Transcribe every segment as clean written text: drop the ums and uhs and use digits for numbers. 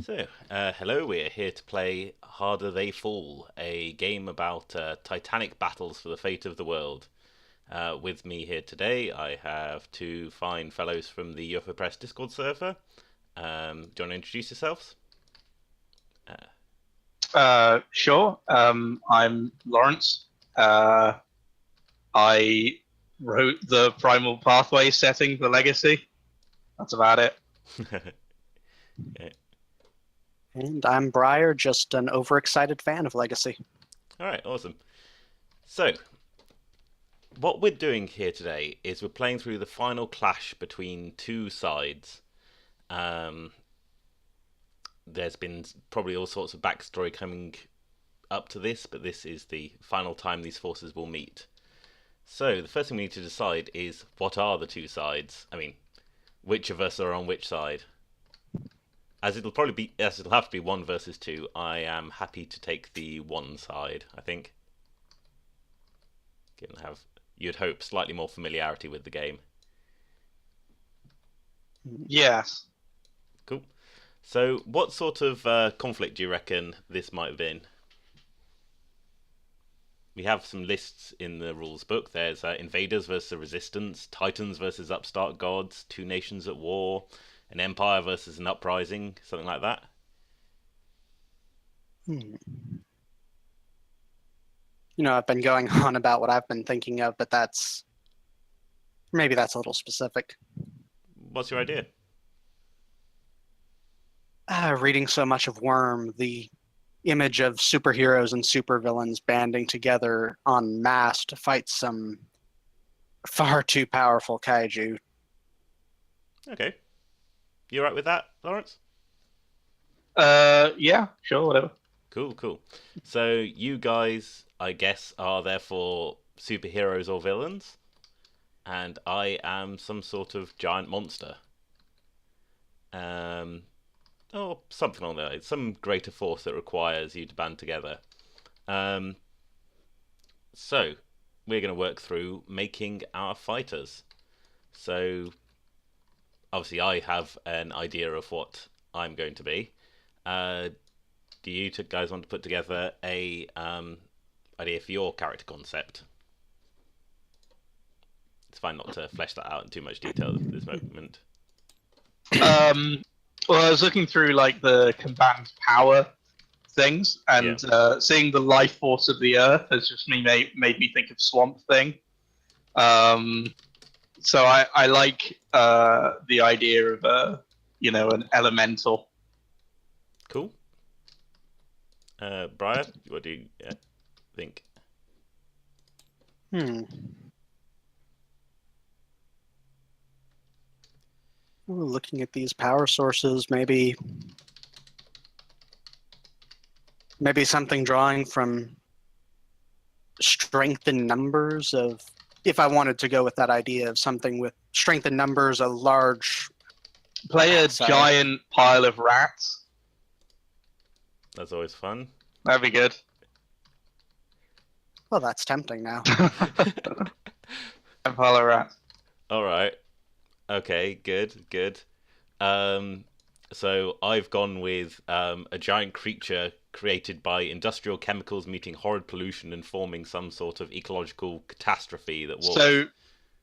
Hello, we're here to play Harder They Fall, a game about titanic battles for the fate of the world. With me here today, I have two fine fellows from the UFO Press Discord server. Do you want to introduce yourselves? Sure. I'm Lawrence. Uh, I wrote the Primal Pathway setting for Legacy. That's about it. Yeah. And I'm Briar, just an overexcited fan of Legacy. All right, awesome. So, what we're doing here today is we're playing through the final clash between two sides. Um, there's been probably all sorts of backstory coming up to this, but this is the final time these forces will meet. So the first thing we need to decide is what are the two sides? I mean, which of us are on which side? As it'll have to be one versus two. I am happy to take the one side. I think, given I have, you'd hope, slightly more familiarity with the game. Yes. Cool. So, what sort of conflict do you reckon this might have been? We have some lists in the rules book. There's invaders versus resistance, titans versus upstart gods, two nations at war, an empire versus an uprising, something like that. Hmm. I've been going on about what I've been thinking of, but maybe that's a little specific. What's your idea? Reading so much of Worm, the image of superheroes and supervillains banding together en masse to fight some far too powerful kaiju. Okay. You alright with that, Lawrence? Yeah. Sure. Whatever. Cool, cool. So you guys, I guess, are therefore superheroes or villains, and I am some sort of giant monster. Um, or something on there. Some greater force that requires you to band together. Um, so we're going to work through making our fighters. So obviously, I have an idea of what I'm going to be. Do you two guys want to put together a idea for your character concept? It's fine not to flesh that out in too much detail at this moment. Um, well, I was looking through like the combined power things, Yeah. and seeing the life force of the Earth has just made me think of Swamp Thing. So I like the idea of an elemental. Cool. Brian, what do you think? Hmm. Ooh, looking at these power sources, maybe something drawing from strength in numbers of, if I wanted to go with that idea of something with strength in numbers, a large Play a So- giant pile of rats. That's always fun. That'd be good. Well, that's tempting now. A pile of rats. All right. Okay. Good. Good. So I've gone with a giant creature created by industrial chemicals meeting horrid pollution and forming some sort of ecological catastrophe that will. So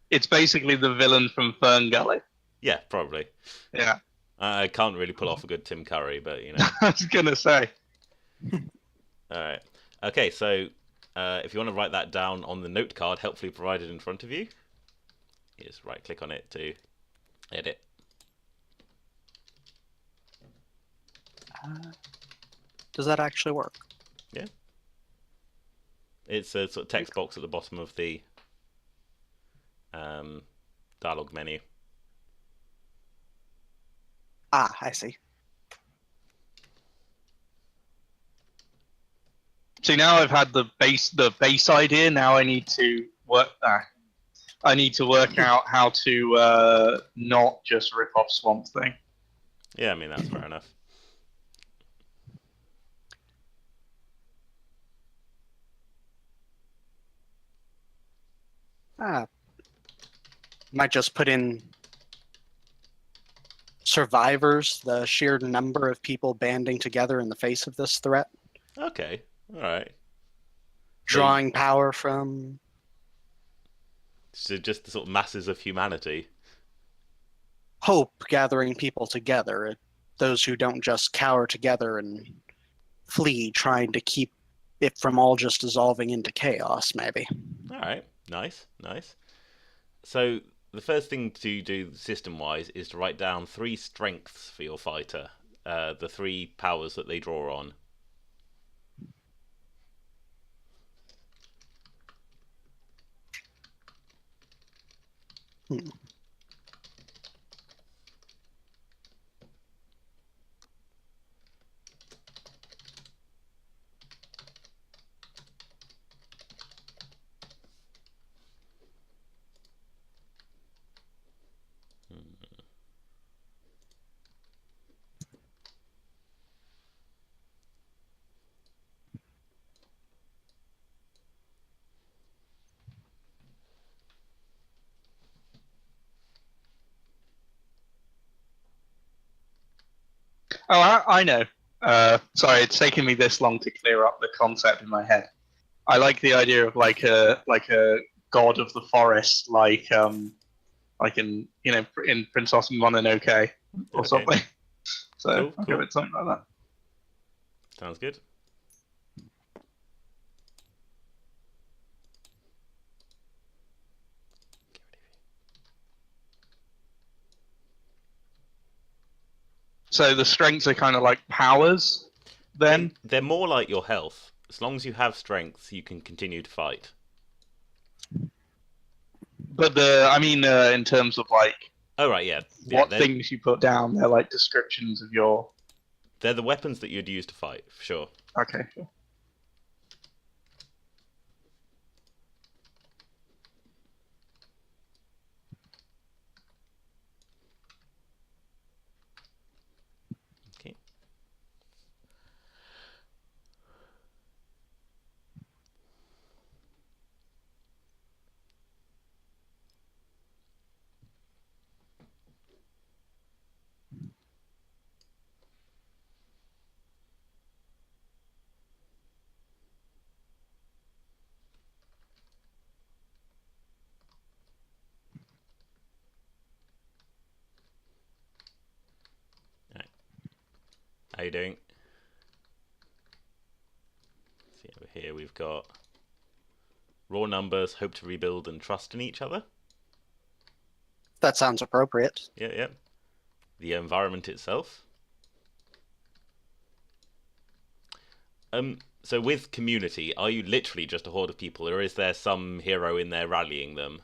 it's basically the villain from Fern Gully. Yeah, probably. Yeah, I can't really pull off a good Tim Curry, but you know. I was gonna say. All right. Okay, so if you want to write that down on the note card, helpfully provided in front of you, you just right click on it to edit. Does that actually work? It's a sort of text box at the bottom of the dialog menu. I see. See, now I've had the base idea. Now I need to work. I need to work out how to not just rip off Swamp Thing. Yeah, I mean that's fair enough. Might just put in survivors, the sheer number of people banding together in the face of this threat, Okay, all right. drawing power from So just the sort of masses of humanity. hope, gathering people together. Those who don't just cower together and flee, trying to keep it from all just dissolving into chaos, maybe. All right, nice, nice. So the first thing to do system-wise is to write down 3 strengths for your fighter, the 3 powers that they draw on. Hmm. Oh, I know. Sorry, it's taken me this long to clear up the concept in my head. I like the idea of like a god of the forest, like in in Princess Mononoke or Okay. something. So Cool, I'll cool. give it something like that. Sounds good. So the strengths are kind of like powers, then. They're more like your health. As long as you have strength, you can continue to fight. But in terms of like Oh right, yeah, what they're, things you put down, they're like descriptions of your. they're the weapons that you'd use to fight, for sure. Okay. Sure. Okay. Right. How you doing? See over here we've got raw numbers, hope to rebuild and trust in each other. That sounds appropriate. Yeah, yeah. The environment itself. So with community, are you literally just a horde of people, or is there some hero in there rallying them?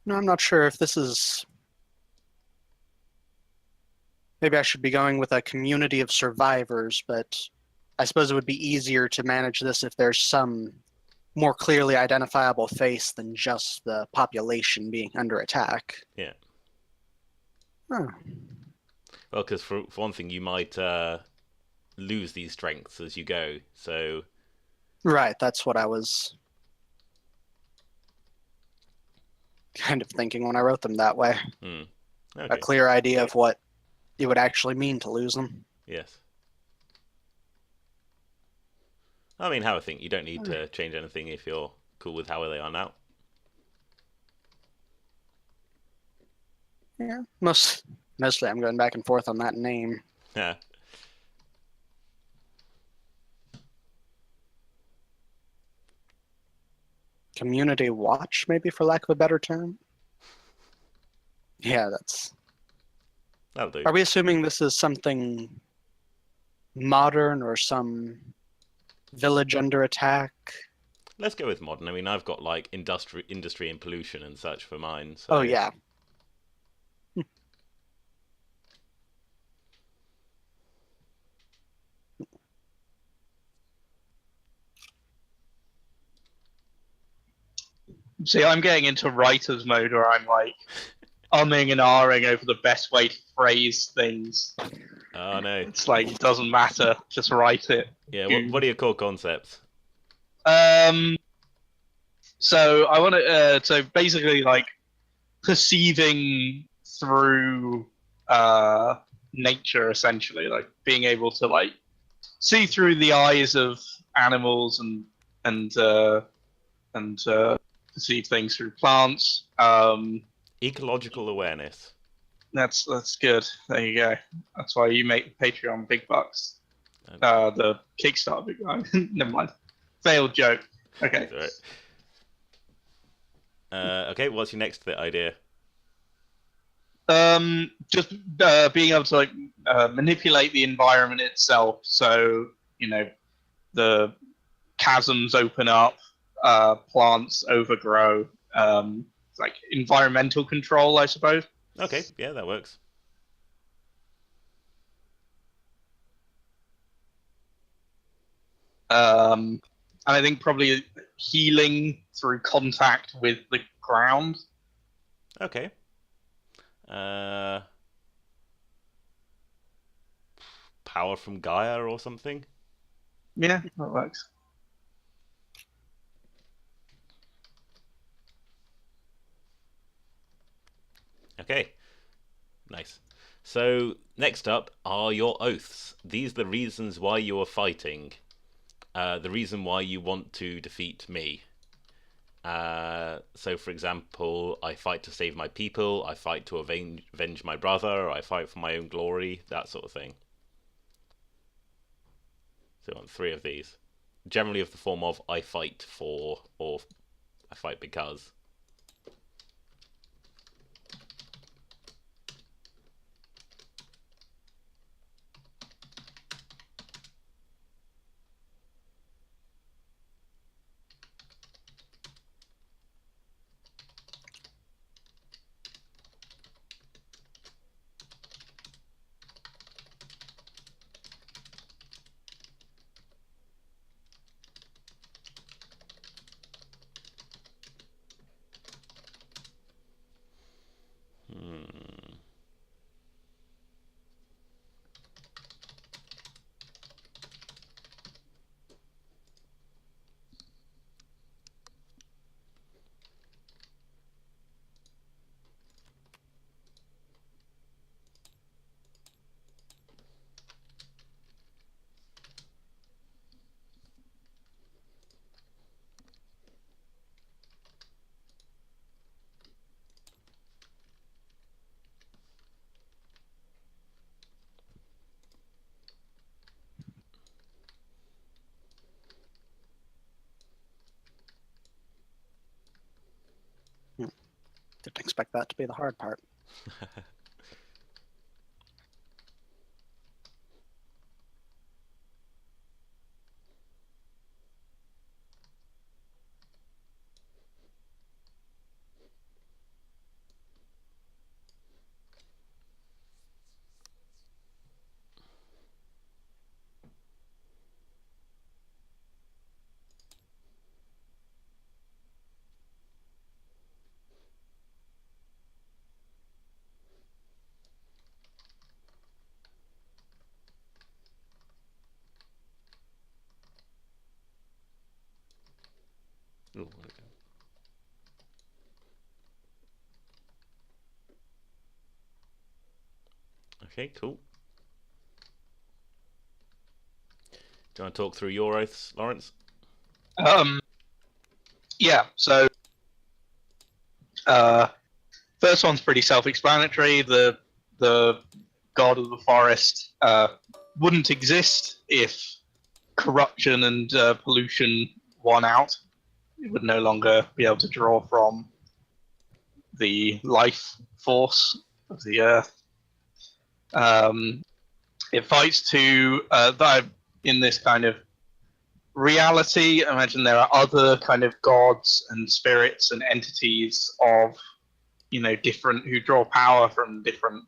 No, I'm not sure if this is. Maybe I should be going with a community of survivors, but I suppose it would be easier to manage this if there's some more clearly identifiable face than just the population being under attack. Yeah. Oh. Well, because for one thing, you might lose these strengths as you go. So Right, that's what I was kind of thinking when I wrote them that way. okay. A clear idea of what it would actually mean to lose them. Yes. I mean, have a think. You don't need to change anything if you're cool with how they are now. Yeah, mostly I'm going back and forth on that name. Yeah. Community watch, maybe, for lack of a better term. Yeah, that's. That'll do. Are we assuming this is something modern or some village under attack? Let's go with modern. I mean, I've got like industry and pollution and such for mine. So. Oh yeah. See, I'm getting into writer's mode where I'm like umming and ahhing over the best way to phrase things. Oh no. It's like it doesn't matter, just write it. Yeah. What are your core concepts? So I want to. So basically, like perceiving through nature, essentially, like being able to like see through the eyes of animals and perceive things through plants. Ecological awareness. That's good. There you go. That's why you make the Patreon big bucks. The Kickstarter big bucks. Never mind. Failed joke. Okay. That's all right. Okay. What's your next idea? Just being able to like manipulate the environment itself. So the chasms open up, plants overgrow. Like environmental control, I suppose. Okay. Yeah, that works. And I think probably healing through contact with the ground. Okay. Power from Gaia or something. Yeah, that works. Okay. Nice. So next up are your oaths. These are the reasons why you are fighting. The reason why you want to defeat me. So, for example, I fight to save my people, I fight to avenge my brother, I fight for my own glory, that sort of thing. So, on 3 of these. Generally of the form of I fight for, or I fight because. Didn't expect that to be the hard part. Ooh, okay, cool. Do you want to talk through your oaths, Lawrence? Yeah. So first one's pretty self-explanatory. The god of the forest wouldn't exist if corruption and pollution won out. It would no longer be able to draw from the life force of the earth. It fights to that in this kind of reality. I imagine there are other kind of gods and spirits and entities of different who draw power from different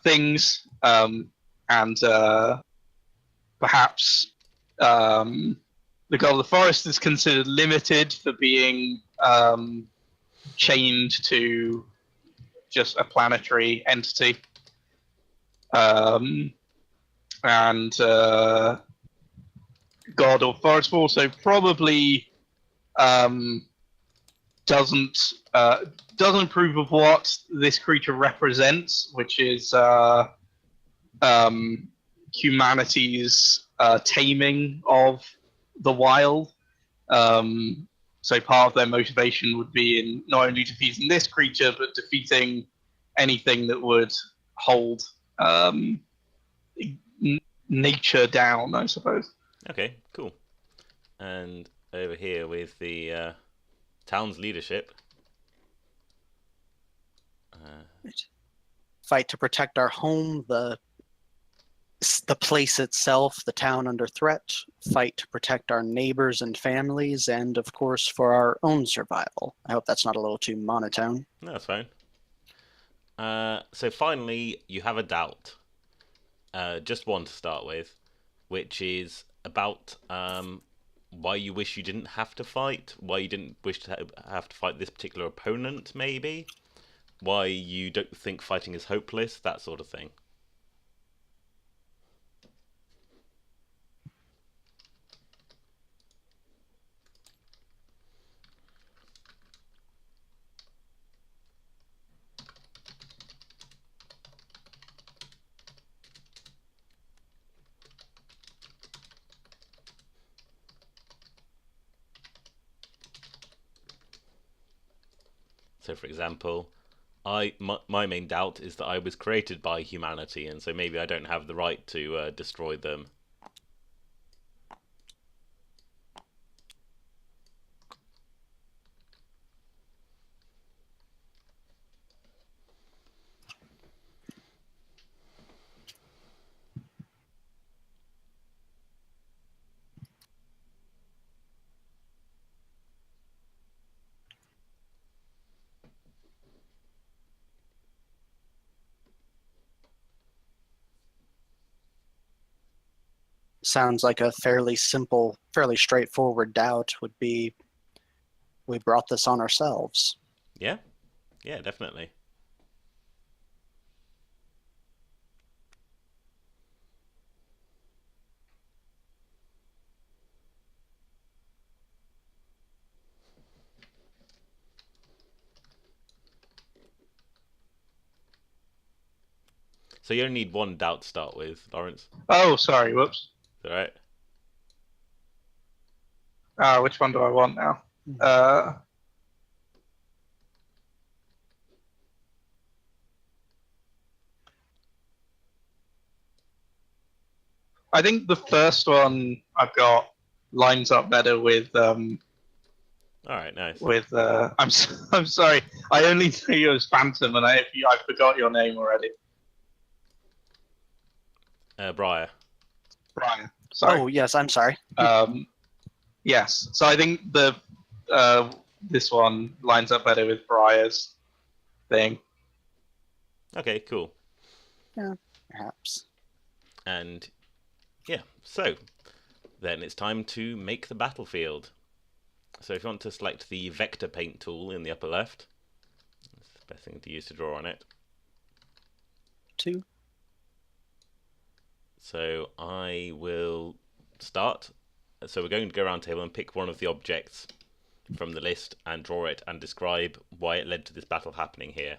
things, and perhaps the god of the forest is considered limited for being chained to just a planetary entity. um, and god or forest wall. So probably um, doesn't doesn't approve of what this creature represents, which is humanity's taming of the wild. So part of their motivation would be in not only defeating this creature, but defeating anything that would hold nature down, I suppose. Okay, cool. And over here with the town's leadership. Fight to protect our home, the place itself, the town under threat. Fight to protect our neighbors and families, and of course for our own survival. I hope that's not a little too monotone. No, that's fine. So finally, you have a doubt. Just one to start with, which is about why you wish you didn't have to fight, why you didn't wish to have to fight this particular opponent, maybe, why you don't think fighting is hopeless, that sort of thing. So, for example, my main doubt is that I was created by humanity, and so maybe I don't have the right to destroy them. Sounds like a fairly simple, fairly straightforward doubt would be we brought this on ourselves. Yeah, yeah, definitely. So you only need one doubt to start with, Lawrence. Oh, sorry, whoops. All right. Which one do I want now? I think the first one I've got lines up better with All right, nice. I'm sorry. I only knew you as Phantom, and I forgot your name already. Briar. Brian. Sorry. Oh, yes, I'm sorry. Yes. So I think this one lines up better with Briar's thing. Okay, cool. Yeah, perhaps. And yeah, so then it's time to make the battlefield. So if you want to select the vector paint tool in the upper left, that's the best thing to use to draw on it. 2. So I will start. So we're going to go around the table and pick one of the objects from the list and draw it and describe why it led to this battle happening here.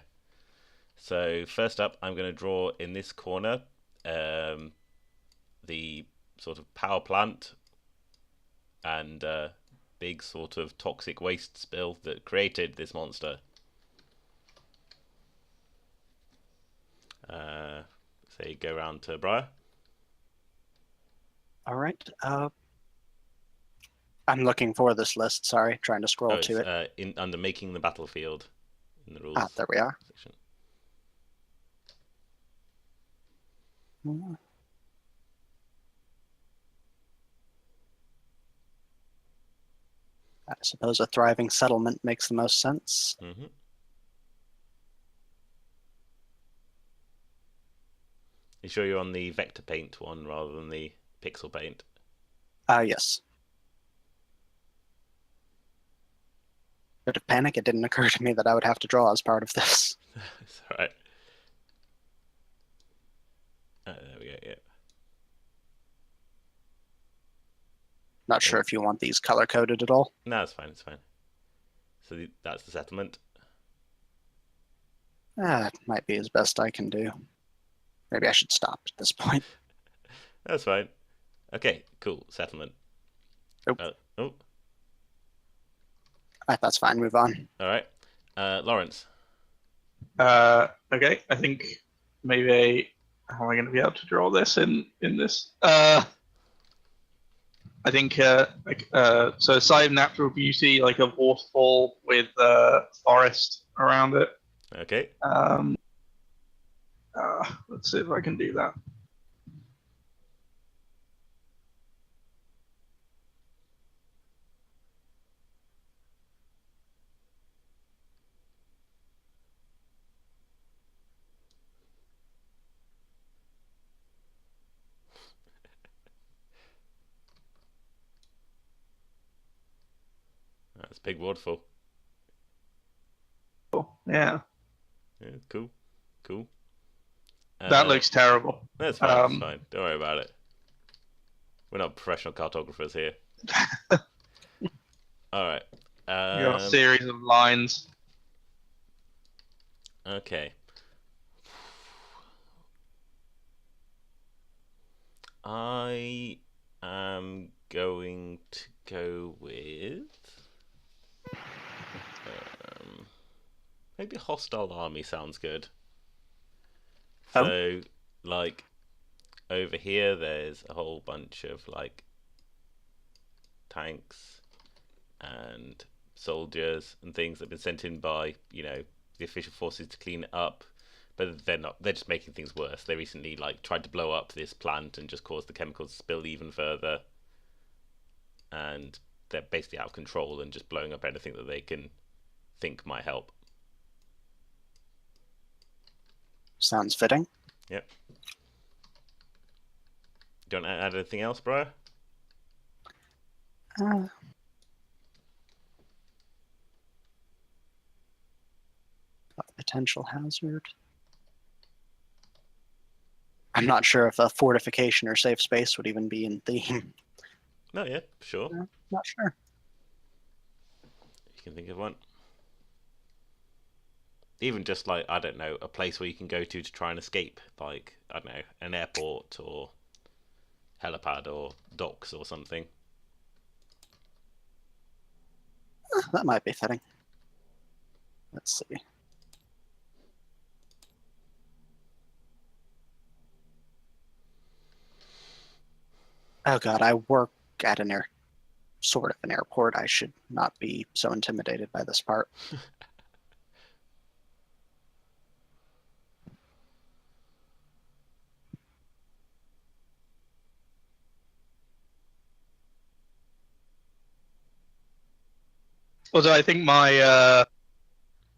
So first up, I'm going to draw in this corner the sort of power plant and big sort of toxic waste spill that created this monster. Say go around to Briar. All right. I'm looking for this list. Sorry, trying to scroll to it. Under making the battlefield in the rules. There we are. Section. I suppose a thriving settlement makes the most sense. Mm-hmm. You sure you're on the vector paint one rather than the pixel paint? Yes. Bit of panic. It didn't occur to me that I would have to draw as part of this. It's alright. Not sure if you want these color coded at all. No, it's fine. It's fine. So that's the settlement. It might be as best I can do. Maybe I should stop at this point. That's fine. Okay, cool. Settlement. Nope. Oh, That's fine. Move on. all right. Lawrence. Okay, I think maybe how am I going to be able to draw this in this? I think so. Site of natural beauty, like a waterfall with forest around it. Okay. Let's see if I can do that. That's a big waterfall. Yeah, Yeah, cool. Cool. that looks terrible. That's fine. It's fine. Don't worry about it. We're not professional cartographers here. All right. You got a series of lines. Okay. I am going to go with maybe hostile army sounds good. Oh. So, like, over here, there's a whole bunch of like tanks and soldiers and things that have been sent in by, you know, the official forces to clean it up. But they're not. They're just making things worse. They recently like tried to blow up this plant and just caused the chemicals to spill even further. And they're basically out of control and just blowing up anything that they can think might help. Sounds fitting. Yep. Do you want to add anything else, bro? Uh, potential hazard. I'm not sure if a fortification or safe space would even be in theme. No, yeah, sure. Not sure. You can think of one. Even just like, I don't know, a place where you can go to try and escape, like, I don't know, an airport or helipad or docks or something. That might be fitting. Let's see. Oh god, I work at sort of an airport. I should not be so intimidated by this part. Although I think my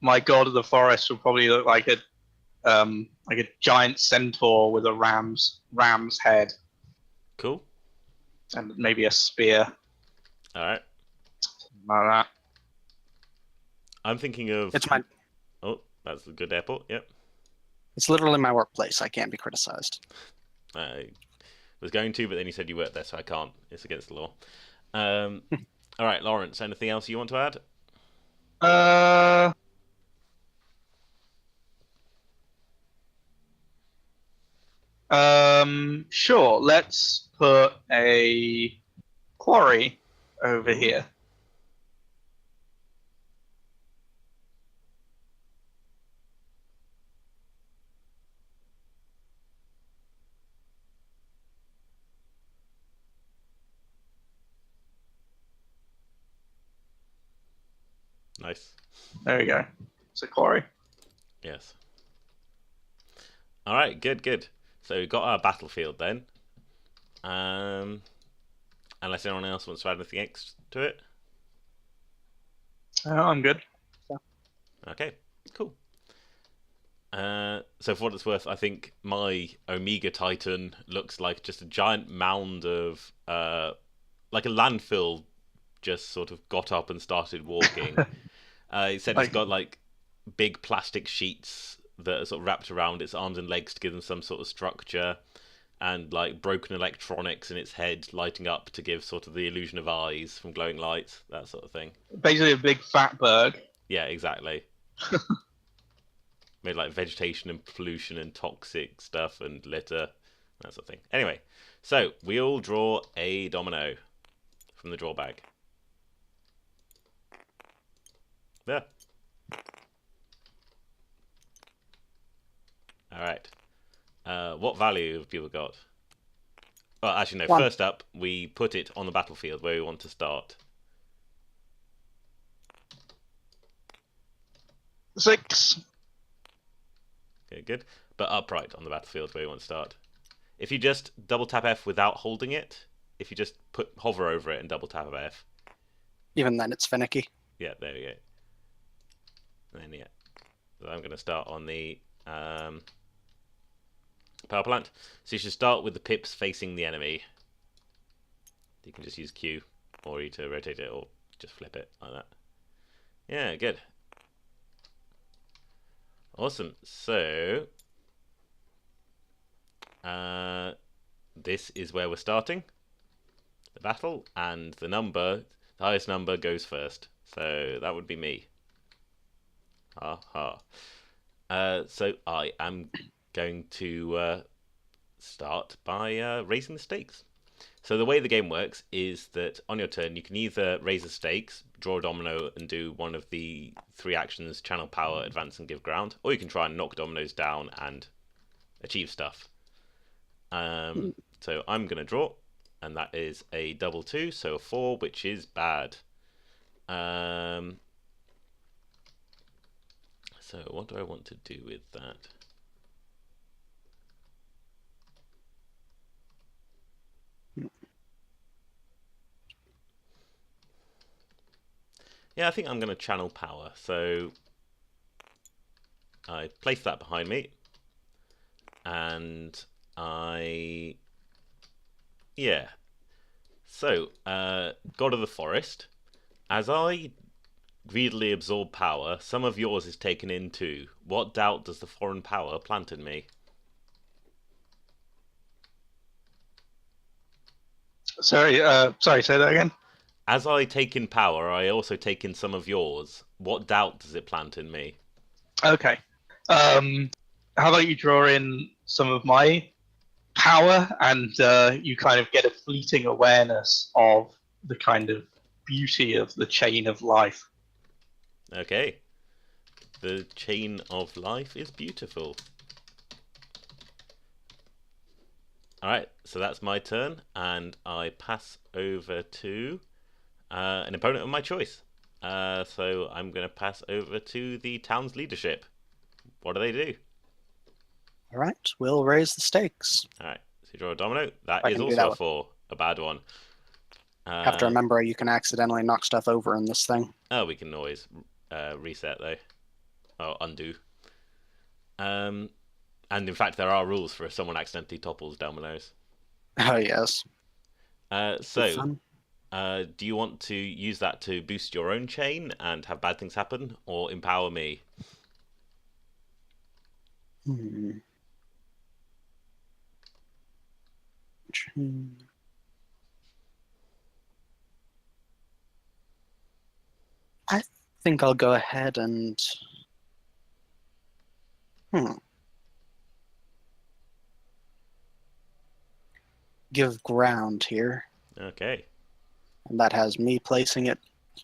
my god of the forest will probably look like a giant centaur with a ram's head Cool. and maybe a spear, All right. like that. I'm thinking of. It's my. Oh, that's a good airport. Yep. It's literally my workplace. I can't be criticized. I was going to, but then you said you worked there, so I can't. It's against the law. All right, Lawrence. Anything else you want to add? Sure. Let's put a quarry over here. Nice. There we go. It's a quarry. Yes. All right. Good. Good. So we've got our battlefield then. Unless anyone else wants to add anything extra to it. I'm good. Okay, cool. So for what it's worth, I think my Omega Titan looks like just a giant mound of, like a landfill, just sort of got up and started walking. It said it's got like big plastic sheets that are sort of wrapped around its arms and legs to give them some sort of structure. and like broken electronics in its head lighting up to give sort of the illusion of eyes from glowing lights, that sort of thing. Basically, a big fat berg. Yeah, exactly. Made like vegetation and pollution and toxic stuff and litter, that sort of thing. Anyway, so we all draw a domino from the draw bag. There. Alright. What value have people got? Well, actually, no. 1. First up, we put it on the battlefield where we want to start. 6. Okay, good. But upright on the battlefield where we want to start. If you just double tap F without holding it, if you just hover over it and double tap F. Even then, it's finicky. Yeah, there we go. And then, yeah. So I'm going to start on the power plant. So you should start with the pips facing the enemy. You can just use Q or E to rotate it or just flip it like that. Yeah, good. Awesome. So this is where we're starting the battle, and the highest number goes first. So that would be me. Ha ha. So I am going to start by raising the stakes. So the way the game works is that on your turn you can either raise the stakes, draw a domino and do one of the 3 actions: channel power, advance and give ground, or you can try and knock dominoes down and achieve stuff. So I'm going to draw, and that is a double 2, so a 4, which is bad. So what do I want to do with that? Yeah, I think I'm going to channel power. So I place that behind me, and yeah. So, God of the Forest, as I greedily absorb power, some of yours is taken in too. What doubt does the foreign power plant in me? Sorry, say that again. As I take in power, I also take in some of yours. What doubt does it plant in me? Okay. How about you draw in some of my power, and you kind of get a fleeting awareness of the kind of beauty of the chain of life. Okay. The chain of life is beautiful. Alright, so that's my turn, and I pass over to an opponent of my choice. So I'm going to pass over to the town's leadership. What do they do? All right, we'll raise the stakes. Alright, so you draw a domino. That I is can do also that a one. 4, a bad one. Have to remember you can accidentally knock stuff over in this thing. Oh, we can always reset though. Oh, undo. And in fact, there are rules for if someone accidentally topples dominoes. Oh yes. So, Fun. do you want to use that to boost your own chain and have bad things happen, or empower me? I think I'll go ahead and give ground here, Okay, and that has me placing it,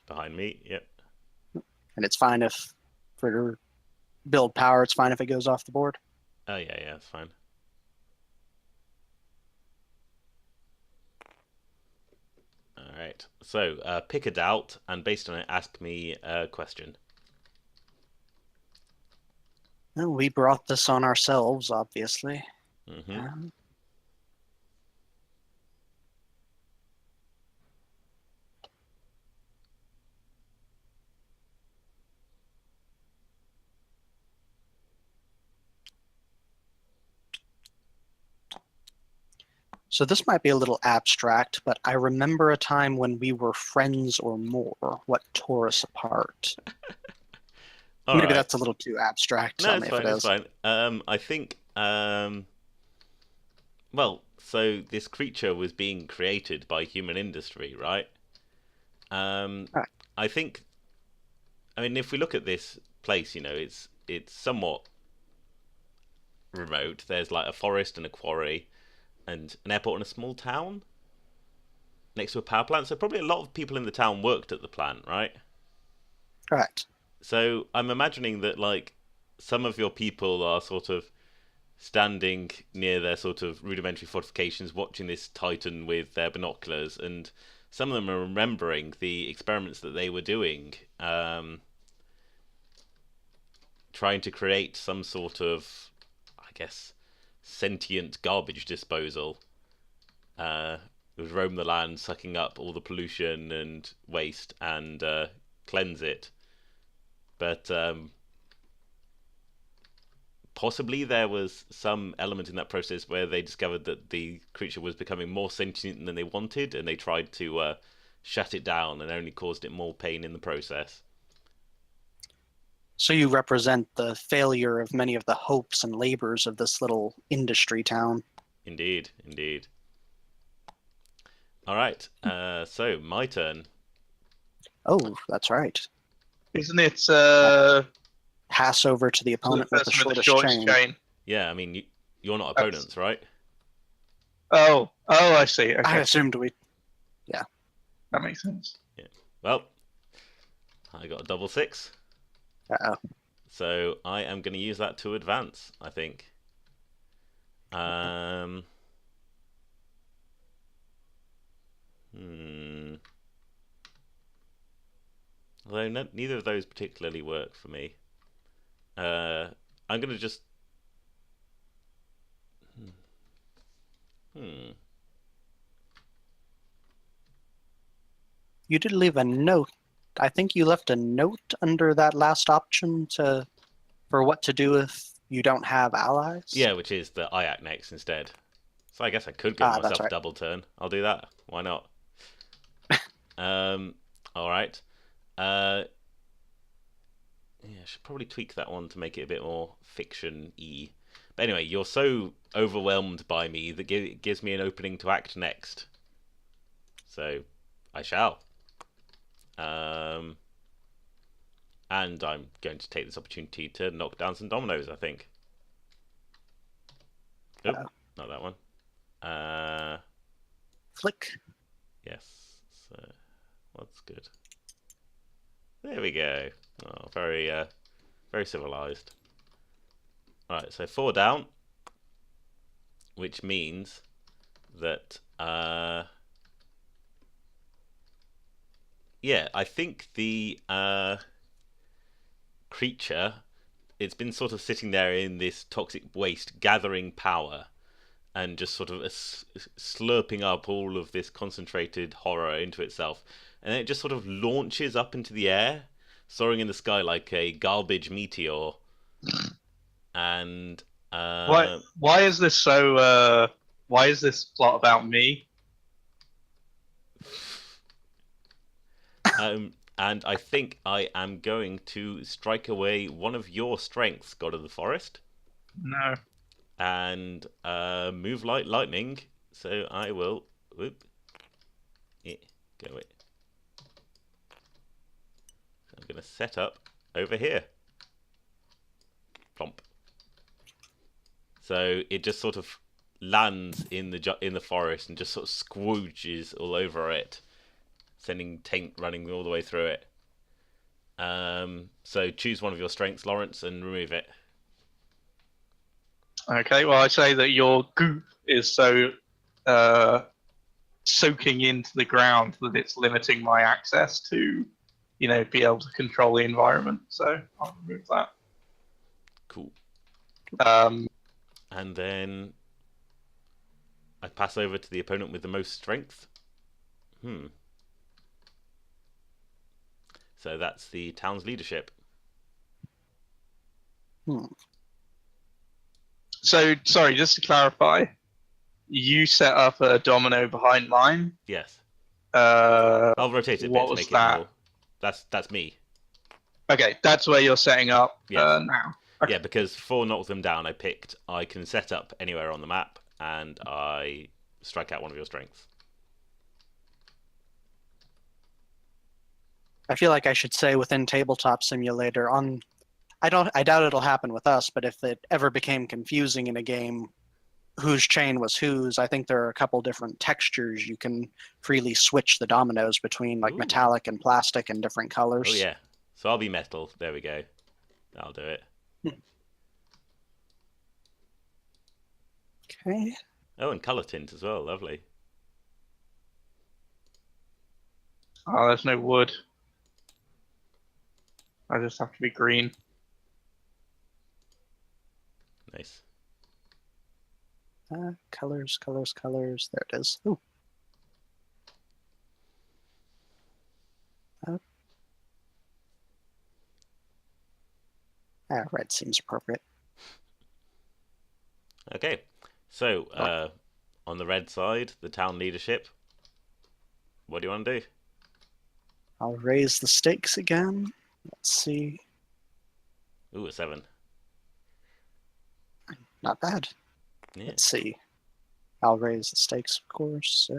behind me. Yep. and it's fine if for build power. It's fine if it goes off the board. Oh yeah, that's fine. All right. So pick a doubt, and based on it, ask me a question. Well, we brought this on ourselves, obviously. Mm-hmm. So this might be a little abstract, but I remember a time when we were friends or more. What tore us apart? All Maybe right. that's a little too abstract. No, Tell it's me fine. if it It's is. fine. I think Well, so this creature was being created by human industry, right? Um, Right. I think. I mean, if we look at this place, it's somewhat remote. There's like a forest and a quarry, and an airport and a small town next to a power plant. So probably a lot of people in the town worked at the plant, right? Correct. So I'm imagining that like some of your people are sort of standing near their sort of rudimentary fortifications, watching this Titan with their binoculars, and some of them are remembering the experiments that they were doing, trying to create some sort of, I guess, sentient garbage disposal. It would roam the land, sucking up all the pollution and waste and cleanse it. But possibly there was some element in that process where they discovered that the creature was becoming more sentient than they wanted, and they tried to shut it down and only caused it more pain in the process. So you represent the failure of many of the hopes and labors of this little industry town. Indeed, indeed. All right, so my turn. Oh, that's right. Isn't it Pass over to the the opponent with the person with the shortest shortest chain. chain? Yeah, I mean, you're not That's- opponents, right? Oh, I see. I Okay, assumed we. that makes sense. Well, I got a double six. Uh-oh. So I am going to use that to advance, I think. Although neither of those particularly work for me. I'm going to just... You did leave a note. I think you left a note under that last option for what to do if you don't have allies. Yeah, which is the I act next instead. So I guess I could give that's myself a right. double turn. I'll do that. Why not? All right. Yeah, I should probably tweak that one to make it a bit more fiction-y. But anyway, you're so overwhelmed by me that it gives me an opening to act next. So I shall. And I'm going to take this opportunity to knock down some dominoes, I think. Nope, not that one. Flick. Yes. So, what's good? There we go. Oh, very civilized. Alright, so 4 down. Which means that, yeah, I think the creature, it's been sort of sitting there in this toxic waste, gathering power, and just sort of slurping up all of this concentrated horror into itself. And then it just sort of launches up into the air, soaring in the sky like a garbage meteor. And Why is this so? Why is this plot about me? And I think I am going to strike away one of your strengths, God of the Forest, No. and move like lightning. So I will go it. I'm going to set up over here. Plomp. So it just sort of lands in the forest and just sort of squooges all over it, sending taint running all the way through it. So choose one of your strengths, Lawrence, and remove it. Okay. Well, I say that your goop is so soaking into the ground that it's limiting my access to, be able to control the environment. So I'll remove that. Cool. Um, And then I pass over to the opponent with the most strength. So that's the town's leadership. So, sorry, just to clarify, you set up a domino behind mine. Yes. Uh, I'll rotate it a bit what to was make that? it more. That's me. Okay, that's where you're setting up Yes. now. Okay. Yeah, because 4 knocks them down, I can set up anywhere on the map, and I strike out one of your strengths. I feel like I should say within Tabletop Simulator I doubt it'll happen with us, but if it ever became confusing in a game whose chain was whose, I think there are a couple different textures you can freely switch the dominoes between, like Ooh. metallic and plastic and different colors. Oh yeah. So I'll be metal. There we go. That'll do it. Okay. Oh, and color tint as well. Lovely. Oh, there's no wood. I just have to be green. Nice. Colors, colors, colors. There it is. Ooh. Red seems appropriate. Okay. So, on the red side, the town leadership. What do you want to do? I'll raise the stakes again. Let's see. Ooh, a 7. Not bad. Yeah. Let's see. I'll raise the stakes, of course.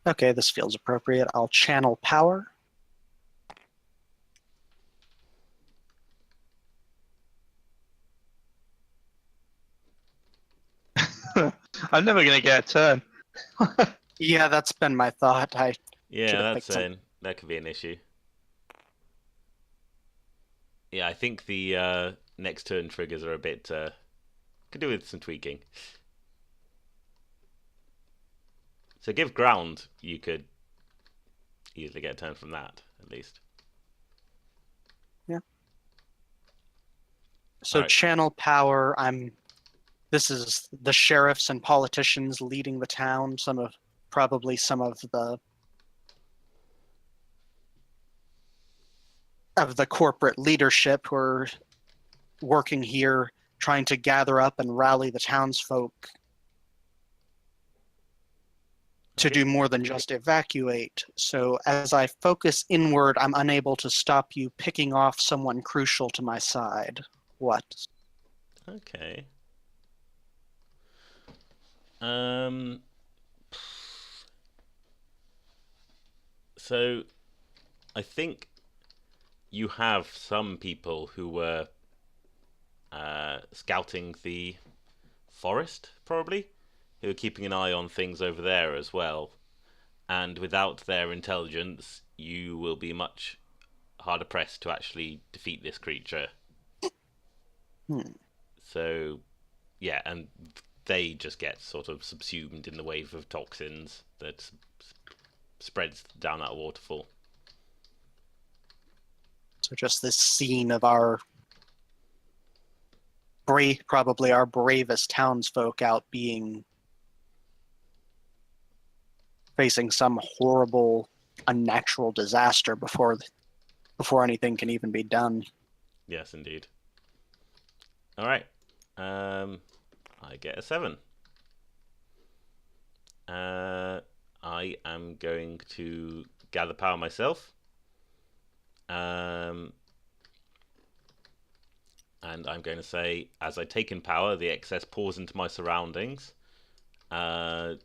Okay, this feels appropriate. I'll channel power. I'm never going to get a turn. Yeah, that's been my thought. Yeah, Should've that's picked some- that could be an issue. Yeah, I think the next turn triggers are a bit could do with some tweaking. So give ground, you could easily get a turn from that, at least. So Alright. channel power. This is the sheriffs and politicians leading the town. Probably some of the corporate leadership who are working here, trying to gather up and rally the townsfolk to Okay. do more than just evacuate. So as I focus inward, I'm unable to stop you picking off someone crucial to my side. What? Okay. So I think you have some people who were scouting the forest, probably, who are keeping an eye on things over there as well. And without their intelligence, you will be much harder pressed to actually defeat this creature. So, yeah, and they just get sort of subsumed in the wave of toxins that spreads down that waterfall. So just this scene of probably our bravest townsfolk out facing some horrible, unnatural disaster before anything can even be done. Yes, indeed. All right. I get a 7. I am going to gather power myself. And I'm going to say, as I take in power, the excess pours into my surroundings. What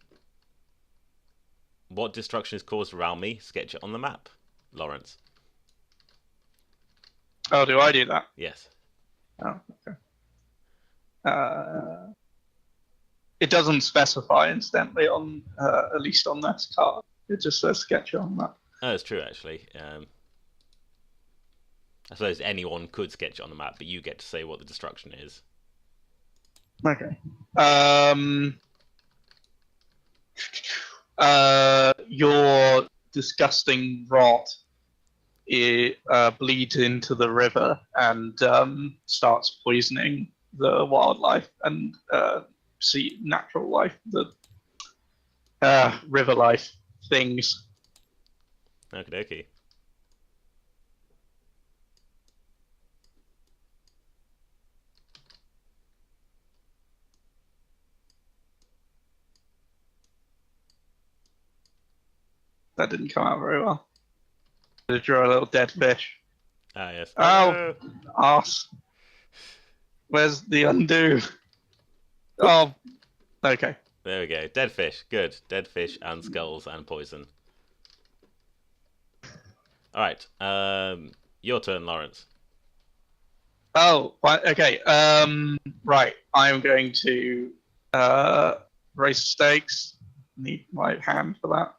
destruction is caused around me? Sketch it on the map, Lawrence. Oh, do I do that? Yes. Oh, okay. It doesn't specify incidentally on at least on this card. It just says sketch on that. Oh, it's true, actually. I suppose anyone could sketch it on the map, but you get to say what the destruction is. Okay. Your disgusting rot bleeds into the river and starts poisoning the wildlife and sea natural life, the river life things. Okie dokie. That didn't come out very well. To draw a little dead fish. Ah, yes. Oh, no. arse. Where's the undo? Oh, okay. There we go. Dead fish. Good. Dead fish and skulls and poison. Alright. Your turn, Lawrence. Oh, okay. Right. I'm going to raise the stakes. Need my hand for that.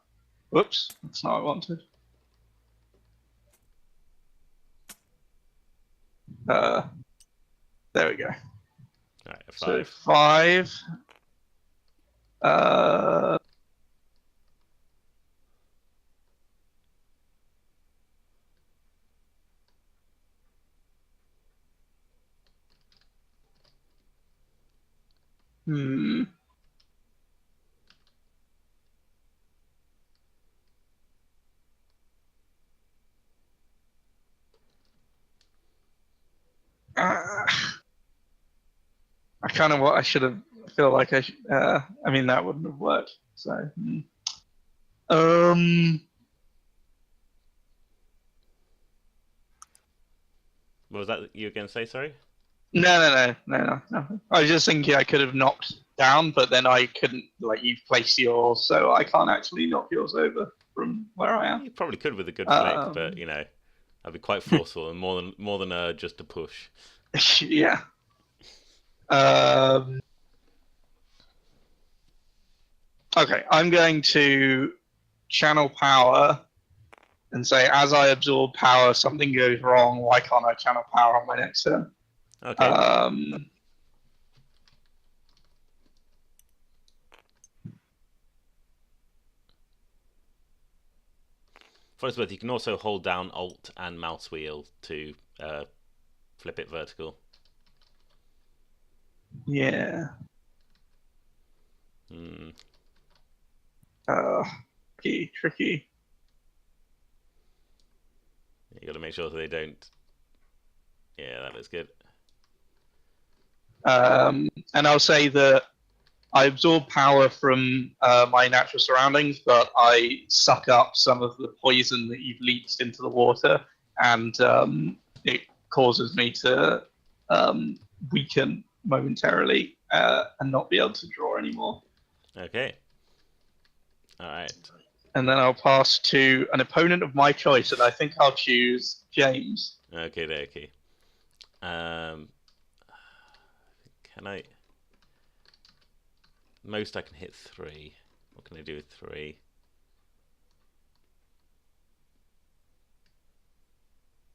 Whoops, that's not what I wanted. There we go. Alright, a 5. So 5. Hmm. I kind of what I should have. Feel like I should. I mean, that wouldn't have worked. So. What was that you were going to say, sorry? No. I was just thinking I could have knocked down, but then I couldn't. Like, you've placed yours, so I can't actually knock yours over from where I am. You probably could with a good flick, but, you know, I'd be quite forceful and more than just a push. Yeah. Okay, I'm going to channel power and say, as I absorb power, something goes wrong. Why can't I channel power on my next turn? Okay. For its worth, you can also hold down Alt and mouse wheel to flip it vertical. Yeah. Tricky. You got to make sure that they don't. Yeah, that looks good. And I'll say that I absorb power from my natural surroundings, but I suck up some of the poison that you've leached into the water, and it causes me to weaken momentarily and not be able to draw anymore. Okay. All right. And then I'll pass to an opponent of my choice, and I think I'll choose James. Okay. Can I? Most I can hit 3. What can I do with 3?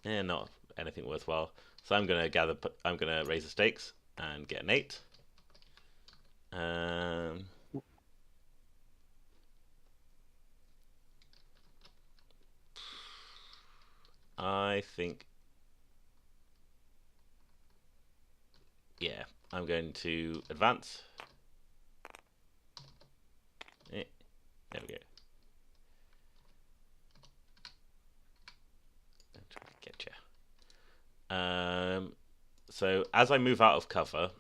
Yeah, not anything worthwhile. So I'm gonna raise the stakes and get an 8. I think, yeah, I'm going to advance. There we go. I'm trying to get you. So as I move out of cover,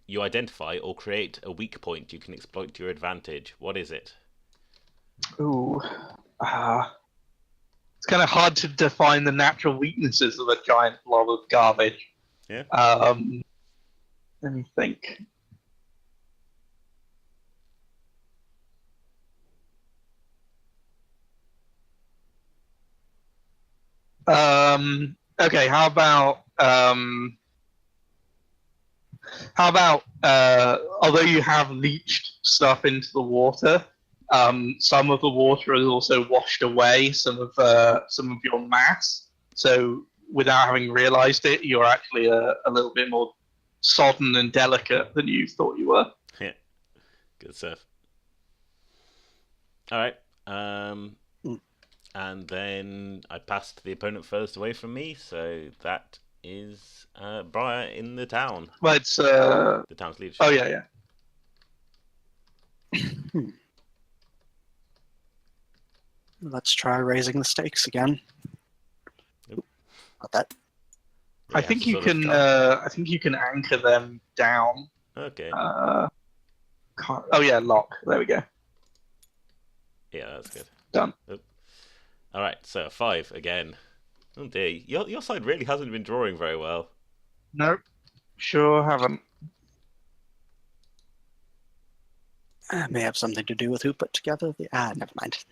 you identify or create a weak point you can exploit to your advantage. What is it? Ooh. It's kind of hard to define the natural weaknesses of a giant blob of garbage. Yeah. Let me think. Okay, how about although you have leached stuff into the water, some of the water has also washed away some of your mass. So without having realized it, you're actually a little bit more sodden and delicate than you thought you were. Yeah. Good stuff. All right. And then I passed the opponent furthest away from me, so that is Briar in the town. Well, it's The town's leadership. oh yeah. Let's try raising the stakes again. Nope. Not that. I Yeah, think so you sort of can. start- I think you can anchor them down. Okay. Oh yeah, lock. There we go. Yeah, that's good. Done. Oop. All right, so 5 again. Oh dear, your side really hasn't been drawing very well. Nope. Sure haven't. May have something to do with who put together the. Never mind.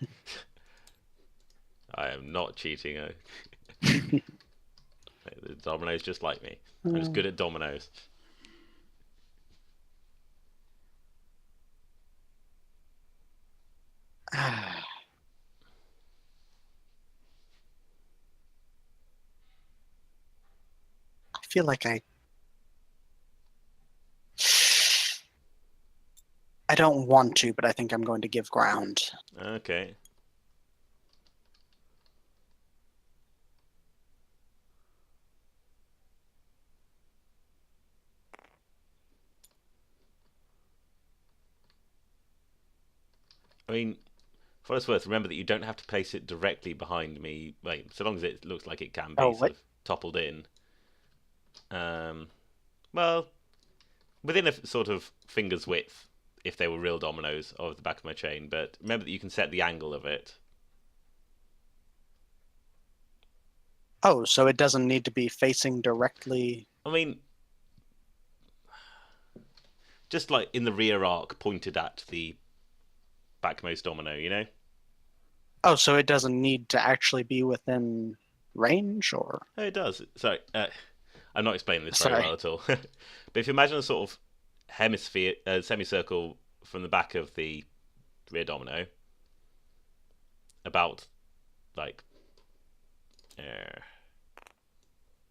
I am not cheating. The dominoes just like me. I'm just good at dominoes. I feel like I don't want to, but I think I'm going to give ground. Okay. I mean, for what it's worth, remember that you don't have to place it directly behind me. Wait, so long as it looks like it can be sort of toppled in. Well, within a sort of finger's width, if they were real dominoes, of the back of my chain. But remember that you can set the angle of it. Oh, so it doesn't need to be facing directly. I mean, just like in the rear arc, pointed at the backmost domino, you know? Oh, so it doesn't need to actually be within range, or? Oh, it does. Sorry, I'm not explaining this very Sorry. well at all. But if you imagine a sort of hemisphere, semicircle from the back of the rear domino, about like,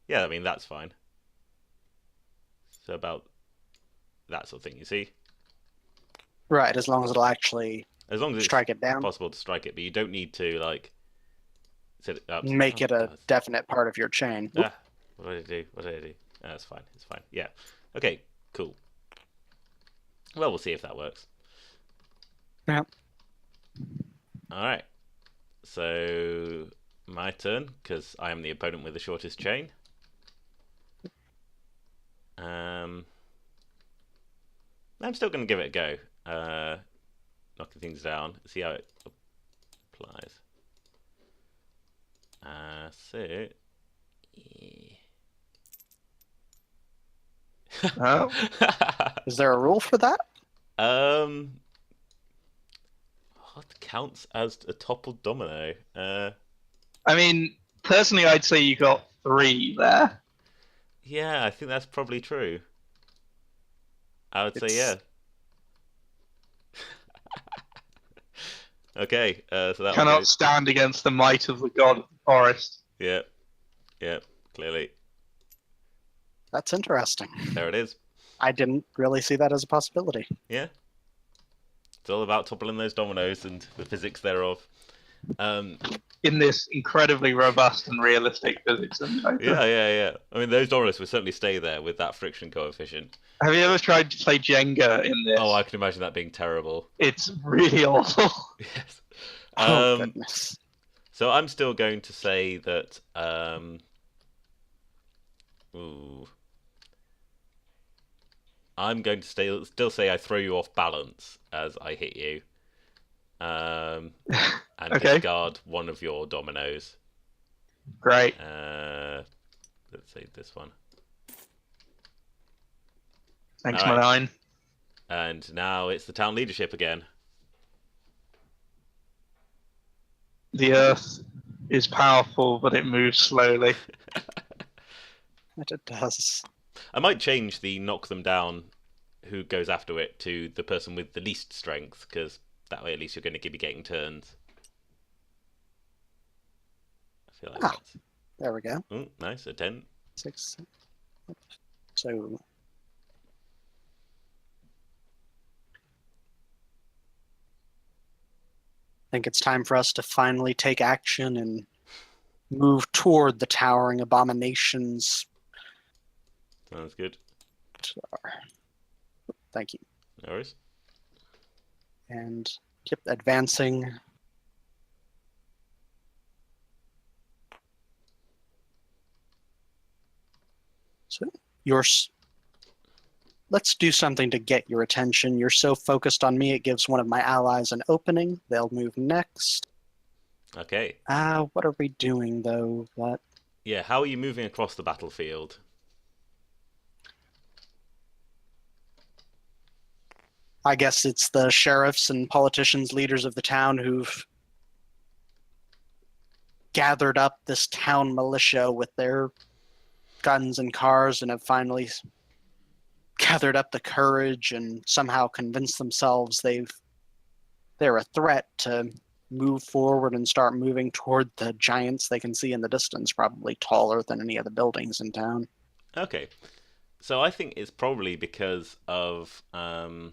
yeah, I mean that's fine. So about that sort of thing, you see? Right, as long as it'll actually As long as it's strike it down, possible to strike it, but you don't need to like set it up. make it a God. definite part of your chain. Ah, what did I do? What did I do? Ah, that's fine. It's fine. Yeah. Okay. Cool. Well, we'll see if that works. Yeah. All right. So my turn, because I am the opponent with the shortest chain. I'm still going to give it a go. Knocking things down. See how it applies. So. Oh. Is there a rule for that? What counts as a toppled domino? I mean, personally, I'd say you got 3 there. Yeah, I think that's probably true. I would say It's- yeah. Okay, so that Cannot was stand against the might of the god of the forest. yeah, clearly That's interesting. there it is. I didn't really see that as a possibility. Yeah, it's all about toppling those dominoes and the physics thereof. In this incredibly robust and realistic physics simulator. Yeah. I mean, those dominoes will certainly stay there with that friction coefficient. Have you ever tried to play Jenga in this? Oh, I can imagine that being terrible. It's really awful. Yes. Oh, goodness. So I'm still going to say that. I'm going to still say I throw you off balance as I hit you. And Okay. discard one of your dominoes. Great. Let's say this one. Thanks, All right. my 9. And now it's the town leadership again. The earth is powerful, but it moves slowly. It does. I might change the knock them down who goes after it to the person with the least strength, because that way at least you're going to be getting turns. I feel like that's... There we go. Oh, nice, a 10. 6. So I think it's time for us to finally take action and move toward the towering abomination's Sounds good. Thank you. No worries. And keep advancing. So let's do something to get your attention. You're so focused on me, it gives one of my allies an opening. They'll move next. Okay. What are we doing though? That Yeah, how are you moving across the battlefield? I guess it's the sheriffs and politicians, leaders of the town who've gathered up this town militia with their guns and cars and have finally gathered up the courage and somehow convinced themselves they're a threat to move forward and start moving toward the giants they can see in the distance, probably taller than any of the buildings in town. Okay. So I think it's probably because of all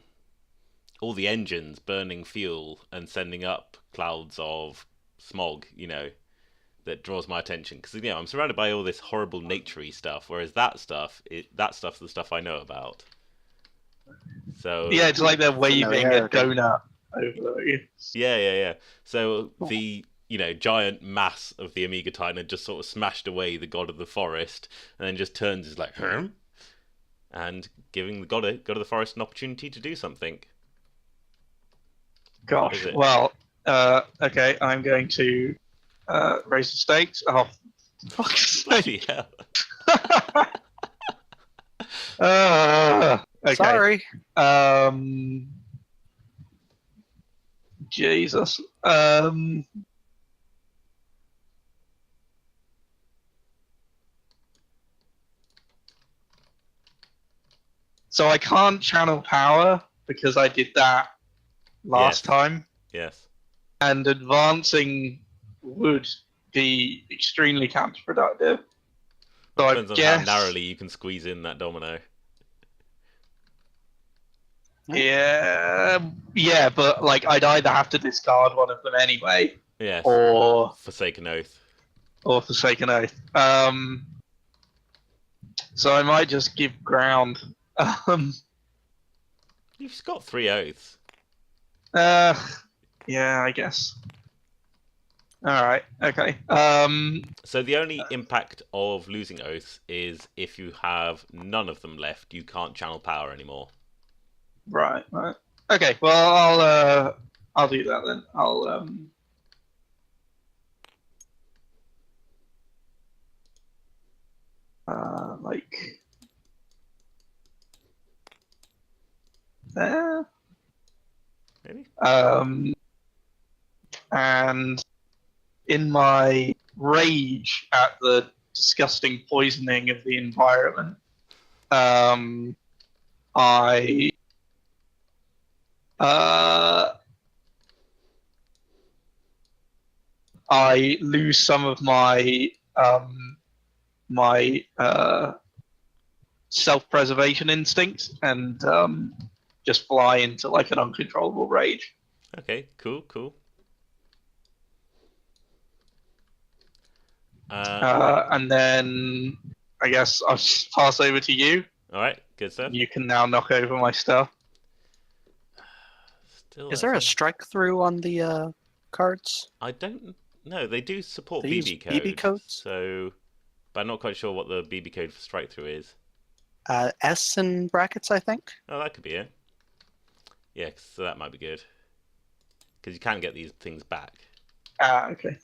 the engines burning fuel and sending up clouds of smog, that draws my attention. Because, I'm surrounded by all this horrible naturey stuff, whereas that's the stuff I know about. So Yeah, it's like they're waving a Familiarity. donut over you. yeah. So the giant mass of the Amiga Titan had just sort of smashed away the god of the forest, and then just turns is like, and giving the god of the forest an opportunity to do something. What is Gosh. it? Well, okay, I'm going to raise the stakes. Oh, fuck's sake. Bloody hell. Okay. Sorry. Jesus. So I can't channel power because I did that last Yes. time, Yes. and advancing would be extremely counterproductive. So I Depends on guess, how narrowly you can squeeze in that domino. yeah, but like I'd either have to discard one of them anyway, Yes. or Forsaken Oath. Forsaken Oath. So I might just give ground. You've got 3 oaths. Yeah, I guess. All right. Okay. So the only impact of losing oaths is if you have none of them left, you can't channel power anymore. Right. Right. Okay. Well, I'll do that then. I'll like there. Maybe. And in my rage at the disgusting poisoning of the environment, I lose some of my self-preservation instinct and just fly into like an uncontrollable rage. Okay, cool. And then I guess I'll just pass over to you. Alright, good stuff. You can now knock over my stuff. Still, Is there a strike through on the cards? I don't know. They do support They use BB code. BB codes? So, but I'm not quite sure what the BB code for strike through is. S in brackets, I think. Oh, that could be it. Yeah, so that might be good. Because you can get these things back. Okay.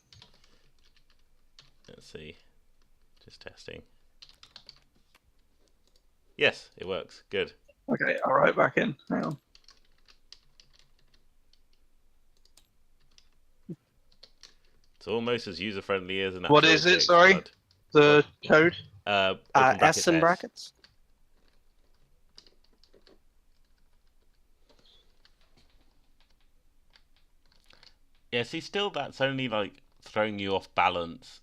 Let's see. Just testing. Yes, it works. Good. Okay, I'll write back in. Hang on. It's almost as user-friendly as an What actual is it, GX sorry? card. The code? Open S in S. brackets. Yeah, see, still that's only like throwing you off balance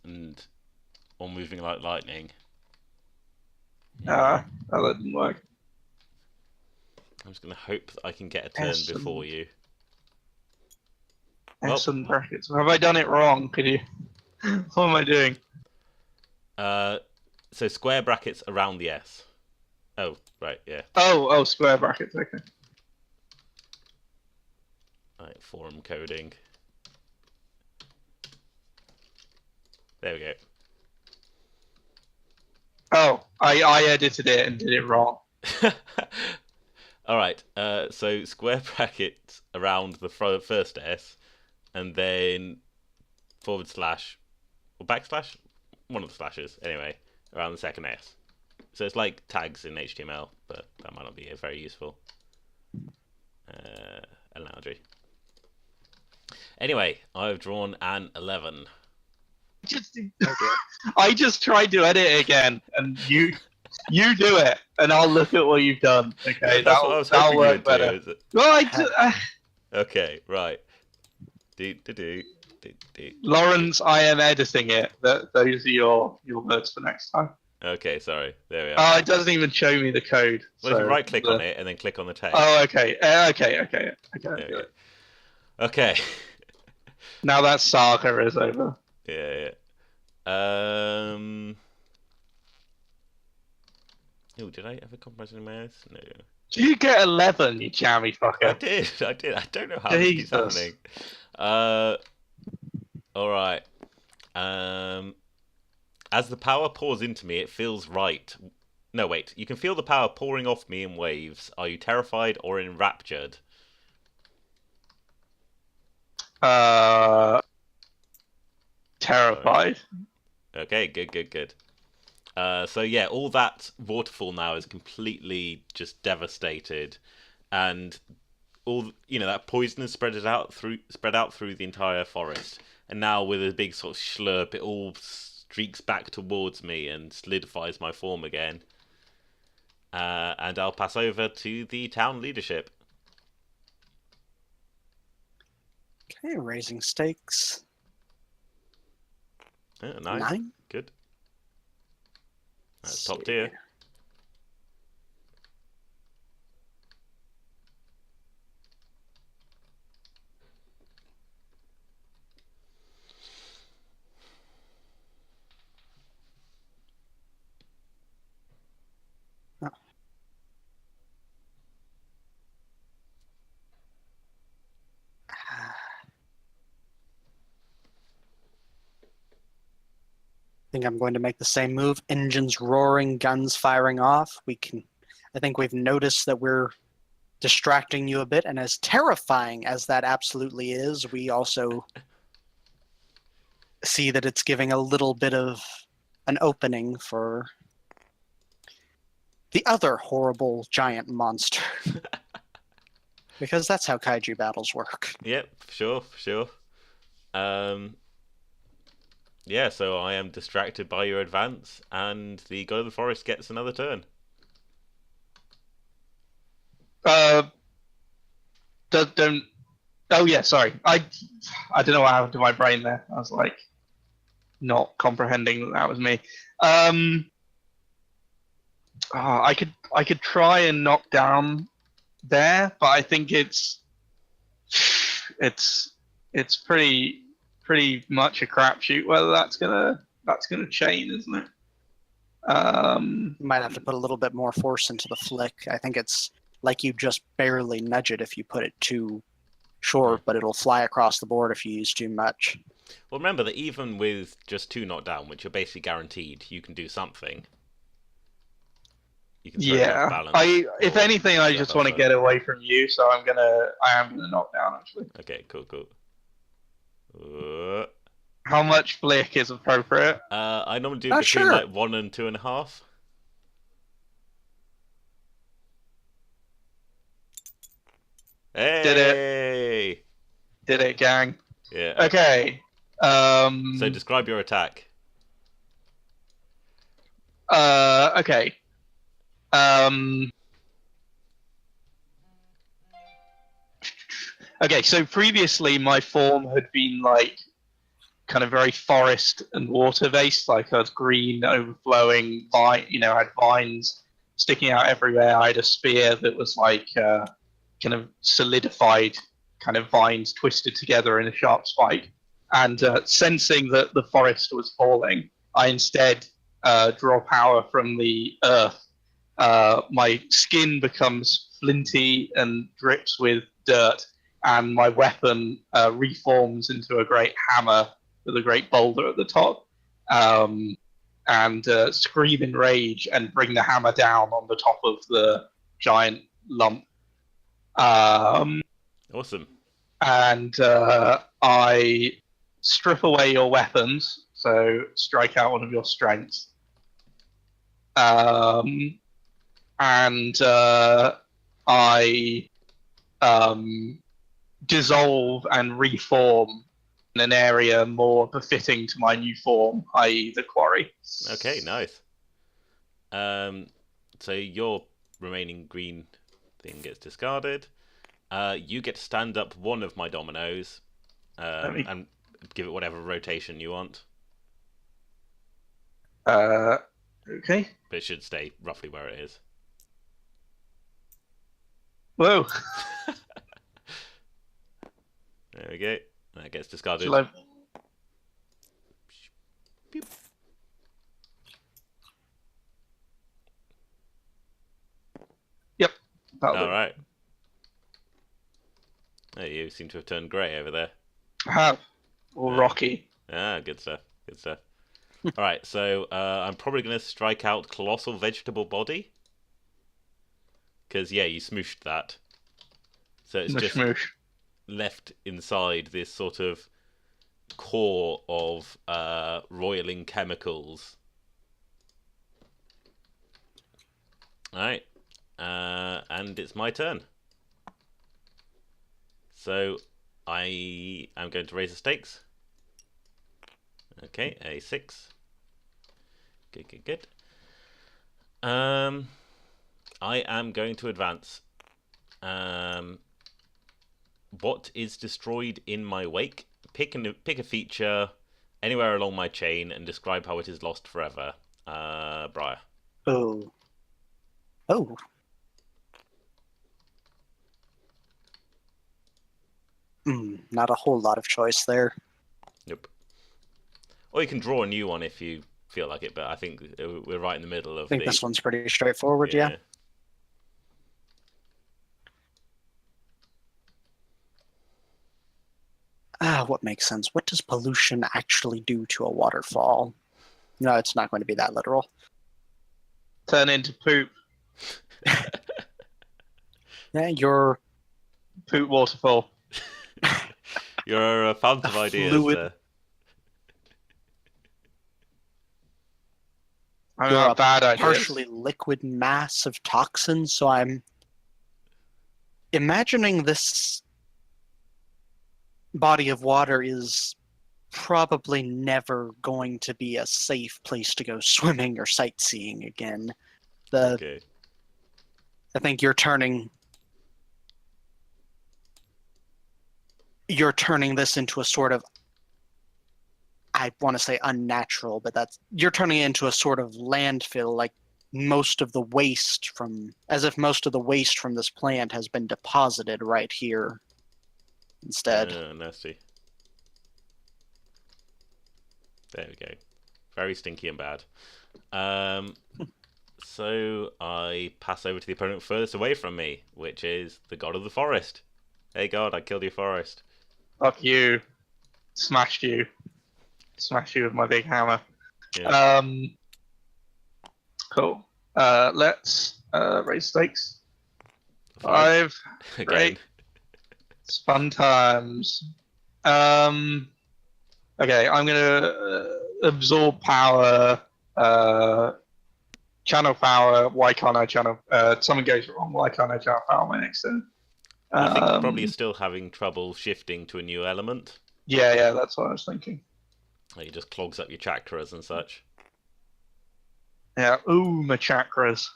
or moving like lightning. That didn't work. I'm just gonna hope that I can get a turn S and- before you. S and brackets. Have I done it wrong? Could you? What am I doing? So square brackets around the S. Oh, right, yeah. Oh, square brackets. Okay. Right, forum coding. There we go. Oh, I edited it and did it wrong. All right. So square brackets around the first S, and then forward slash or backslash, one of the slashes anyway, around the second S. So it's like tags in HTML, but that might not be a very useful analogy. Anyway, I've drawn an 11. I just tried to edit it again, and you do it, and I'll look at what you've done. Okay, That's what I was hoping that'll you work would better. do. Is it? Well, Okay, right. Do. Lawrence, I am editing it. Those are your words for next time. Okay, sorry. There we are. Oh, it doesn't even show me the code. Well, if you right click on it and then click on the text. Oh, okay. Okay. Okay. Now that saga is over. Yeah. Oh, did I ever compromise any mouse? No. Did you get 11, you jammy fucker? I did. I don't know how this keeps happening. All right. As the power pours into me, it feels right. No, wait. You can feel the power pouring off me in waves. Are you terrified or enraptured? Terrified. Okay, good. So yeah, all that waterfall now is completely just devastated, and all that poison is spread out through the entire forest. And now with a big sort of slurp, it all streaks back towards me and solidifies my form again. And I'll pass over to the town leadership. Okay, raising stakes. Oh, nice. 9. Good. That's top tier. Oh. I think I'm going to make the same move. Engines roaring, guns firing off. I think we've noticed that we're distracting you a bit, and as terrifying as that absolutely is, we also see that it's giving a little bit of an opening for the other horrible giant monster. Because that's how kaiju battles work. Yep, for sure. Yeah, so I am distracted by your advance, and the God of the Forest gets another turn. Don't. Oh yeah, sorry. I don't know what happened to my brain there. I was like, not comprehending that was me. I could try and knock down there, but I think it's pretty much a crapshoot whether that's gonna chain, isn't it? You might have to put a little bit more force into the flick. I think it's like you just barely nudge it if you put it too short, but it'll fly across the board if you use too much. Well, remember that even with just 2 knockdown, which are basically guaranteed, you can do something. You can balance. If anything, I just want to get away from you, so I am gonna knock down actually. Okay, cool. How much flick is appropriate? I normally do between like 1 and 2.5. Hey! Did it, gang? Yeah. Okay. So describe your attack. Okay. Okay, so previously my form had been like kind of very forest and water based, like I was green, overflowing, had vines sticking out everywhere. I had a spear that was like kind of solidified, kind of vines twisted together in a sharp spike. And sensing that the forest was falling, I instead draw power from the earth my skin becomes flinty and drips with dirt, and my weapon reforms into a great hammer with a great boulder at the top. And scream in rage and bring the hammer down on the top of the giant lump. Awesome. And I strip away your weapons, so strike out one of your strengths. And I dissolve and reform in an area more befitting to my new form, i.e., the quarry. Okay, nice. So your remaining green thing gets discarded. You get to stand up one of my dominoes and give it whatever rotation you want. Okay. But it should stay roughly where it is. Whoa. There we go. That gets discarded. Shall I... Pew. Yep. All right. Oh, you seem to have turned grey over there. I have. Or rocky. Ah, good stuff. Good stuff. All right, so I'm probably going to strike out Colossal Vegetable Body. Because, yeah, you smooshed that. So it's just left inside this sort of core of roiling chemicals. Alright. And it's my turn. So I am going to raise the stakes. Okay, a 6. Good, good, good. I am going to advance. What is destroyed in my wake? Pick a feature anywhere along my chain and describe how it is lost forever. Briar. Oh. Not a whole lot of choice there. Nope. Or you can draw a new one if you feel like it, but I think we're right in the middle of I think this one's pretty straightforward, yeah. What makes sense? What does pollution actually do to a waterfall? No, it's not going to be that literal. Turn into poop. Yeah, you're... Poop waterfall. You're a fount of ideas fluid... there. I mean, not bad ideas. Partially liquid mass of toxins, so I'm imagining this body of water is probably never going to be a safe place to go swimming or sightseeing again. Okay. I think you're turning this into a sort of, I want to say unnatural, but you're turning it into a sort of landfill, like as if most of the waste from this plant has been deposited right here instead. Nasty. There we go. Very stinky and bad. So I pass over to the opponent furthest away from me, which is the god of the forest. Hey god, I killed your forest. Fuck you. Smashed you. Smash you with my big hammer. Yeah. Cool. Let's raise stakes. 5. Again. Great. It's fun times. Okay, I'm gonna absorb power. Channel power. Why can't I channel? Something goes wrong. Why can't I channel power my next turn? I think probably you're still having trouble shifting to a new element. Yeah, that's what I was thinking. Like it just clogs up your chakras and such. Yeah, ooh, my chakras.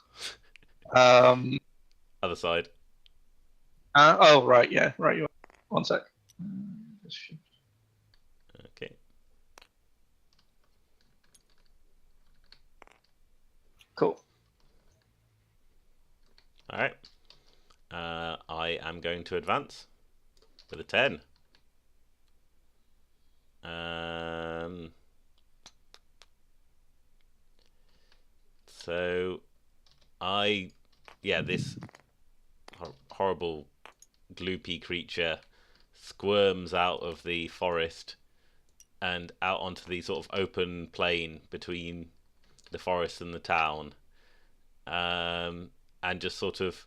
Other side. Oh, right, yeah, right. You are. One sec. Okay. Cool. All right. I am going to advance with a 10. So This horrible gloopy creature squirms out of the forest and out onto the sort of open plain between the forest and the town, and just sort of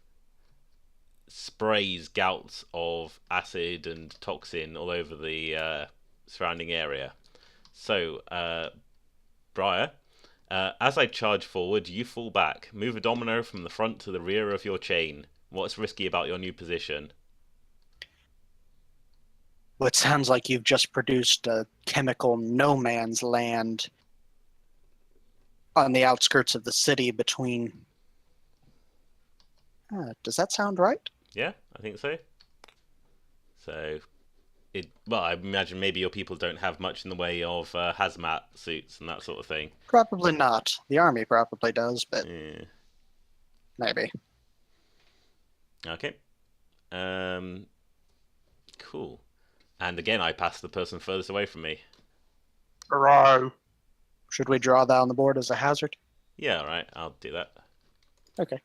sprays gouts of acid and toxin all over the surrounding area. So, Briar, as I charge forward, you fall back. Move a domino from the front to the rear of your chain. What's risky about your new position? Well, it sounds like you've just produced a chemical no man's land on the outskirts of the city between. Does that sound right? Yeah, I think so. So, I imagine maybe your people don't have much in the way of hazmat suits and that sort of thing. Probably not. The army probably does, but Yeah. maybe. Okay. Cool. And again, I pass the person furthest away from me. Bro. Should we draw that on the board as a hazard? Yeah, all right. I'll do that. Okay.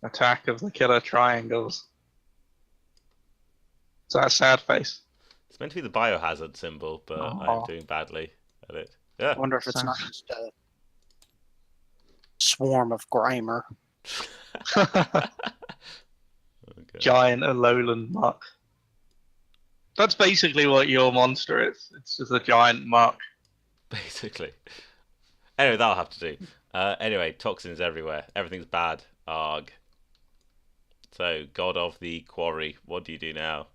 Attack of the Killer Triangles. Is that a sad face? It's meant to be the biohazard symbol, but I'm Aw. doing badly at it. I Yeah. wonder if it's not just a swarm of Grimer. Okay. Giant Alolan muck. That's basically what your monster is. It's just a giant muck. Basically. Anyway, that'll have to do. Anyway, toxins everywhere. Everything's bad. Arg. So, God of the Quarry, what do you do now?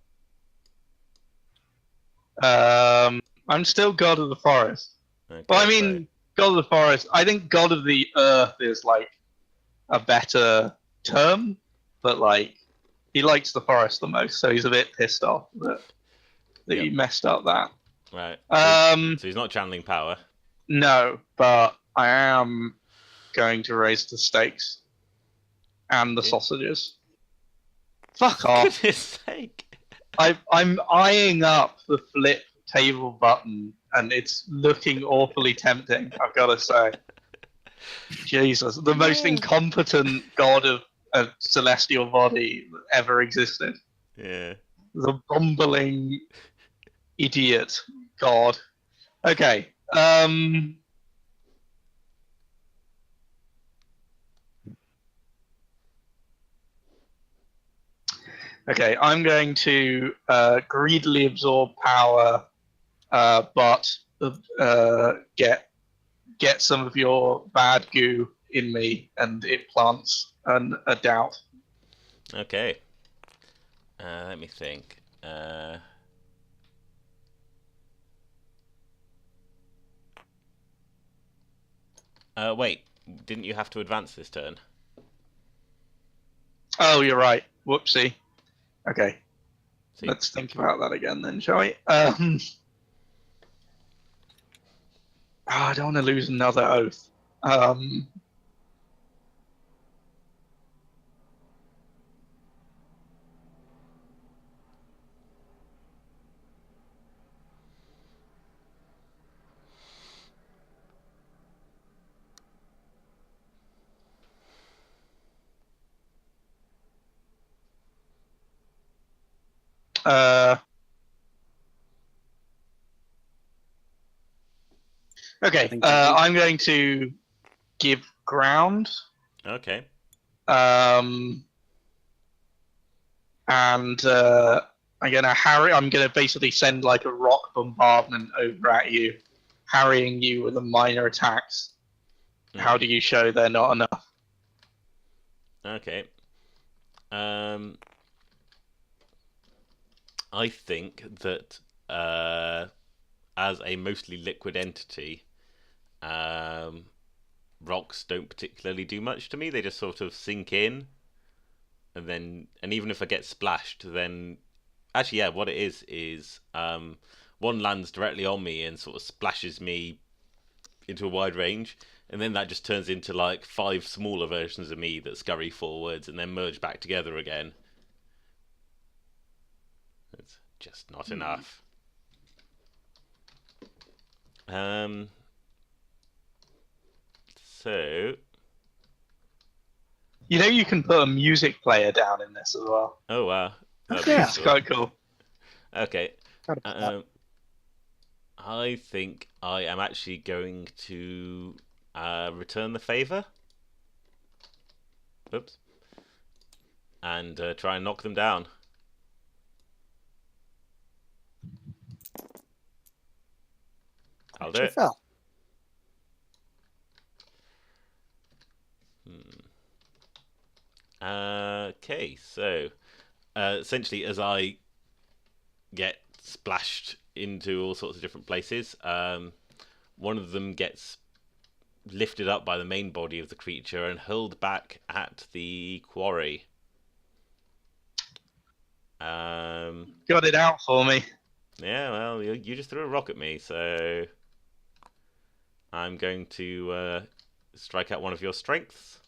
I'm still God of the Forest. Okay, Well, I mean, God of the Forest. I think God of the Earth is like a better term, but like he likes the forest the most, so he's a bit pissed off that Yep. you messed up that. right. Um, So he's not channeling power. no, but I am going to raise the stakes and the Yeah. sausages. Fuck For off! goodness sake. I'm eyeing up the flip table button, and it's looking awfully tempting. I've got to say, Jesus, the most Yeah. incompetent god of a celestial body that ever existed. Yeah. The bumbling idiot god. Okay. Okay, I'm going to greedily absorb power, but get some of your bad goo in me, and it plants a doubt. Okay. Let me think. Wait. Didn't you have to advance this turn? Oh, you're right. Whoopsie. Okay, See, let's think about that again then, shall we? I don't want to lose another oath. Okay, I'm going to give ground. okay. And I'm gonna basically send like a rock bombardment over at you, harrying you with the minor attacks. How do you show they're not enough? Okay. I think that as a mostly liquid entity, rocks don't particularly do much to me. They just sort of sink in, and even if I get splashed, then actually, yeah, what it is one lands directly on me and sort of splashes me into a wide range, and then that just turns into like 5 smaller versions of me that scurry forwards and then merge back together again. It's just not enough. So, You know, you can put a music player down in this as well. oh wow, that'd Yeah. be It's cool. quite cool. Okay, Gotta put that- I think I am actually going to return the favor. Oops. And try and knock them down. I'll do Actually it. fell. Okay, so essentially, as I get splashed into all sorts of different places, one of them gets lifted up by the main body of the creature and hurled back at the quarry. Got it out for me. Yeah, well, you just threw a rock at me, so I'm going to strike out one of your strengths.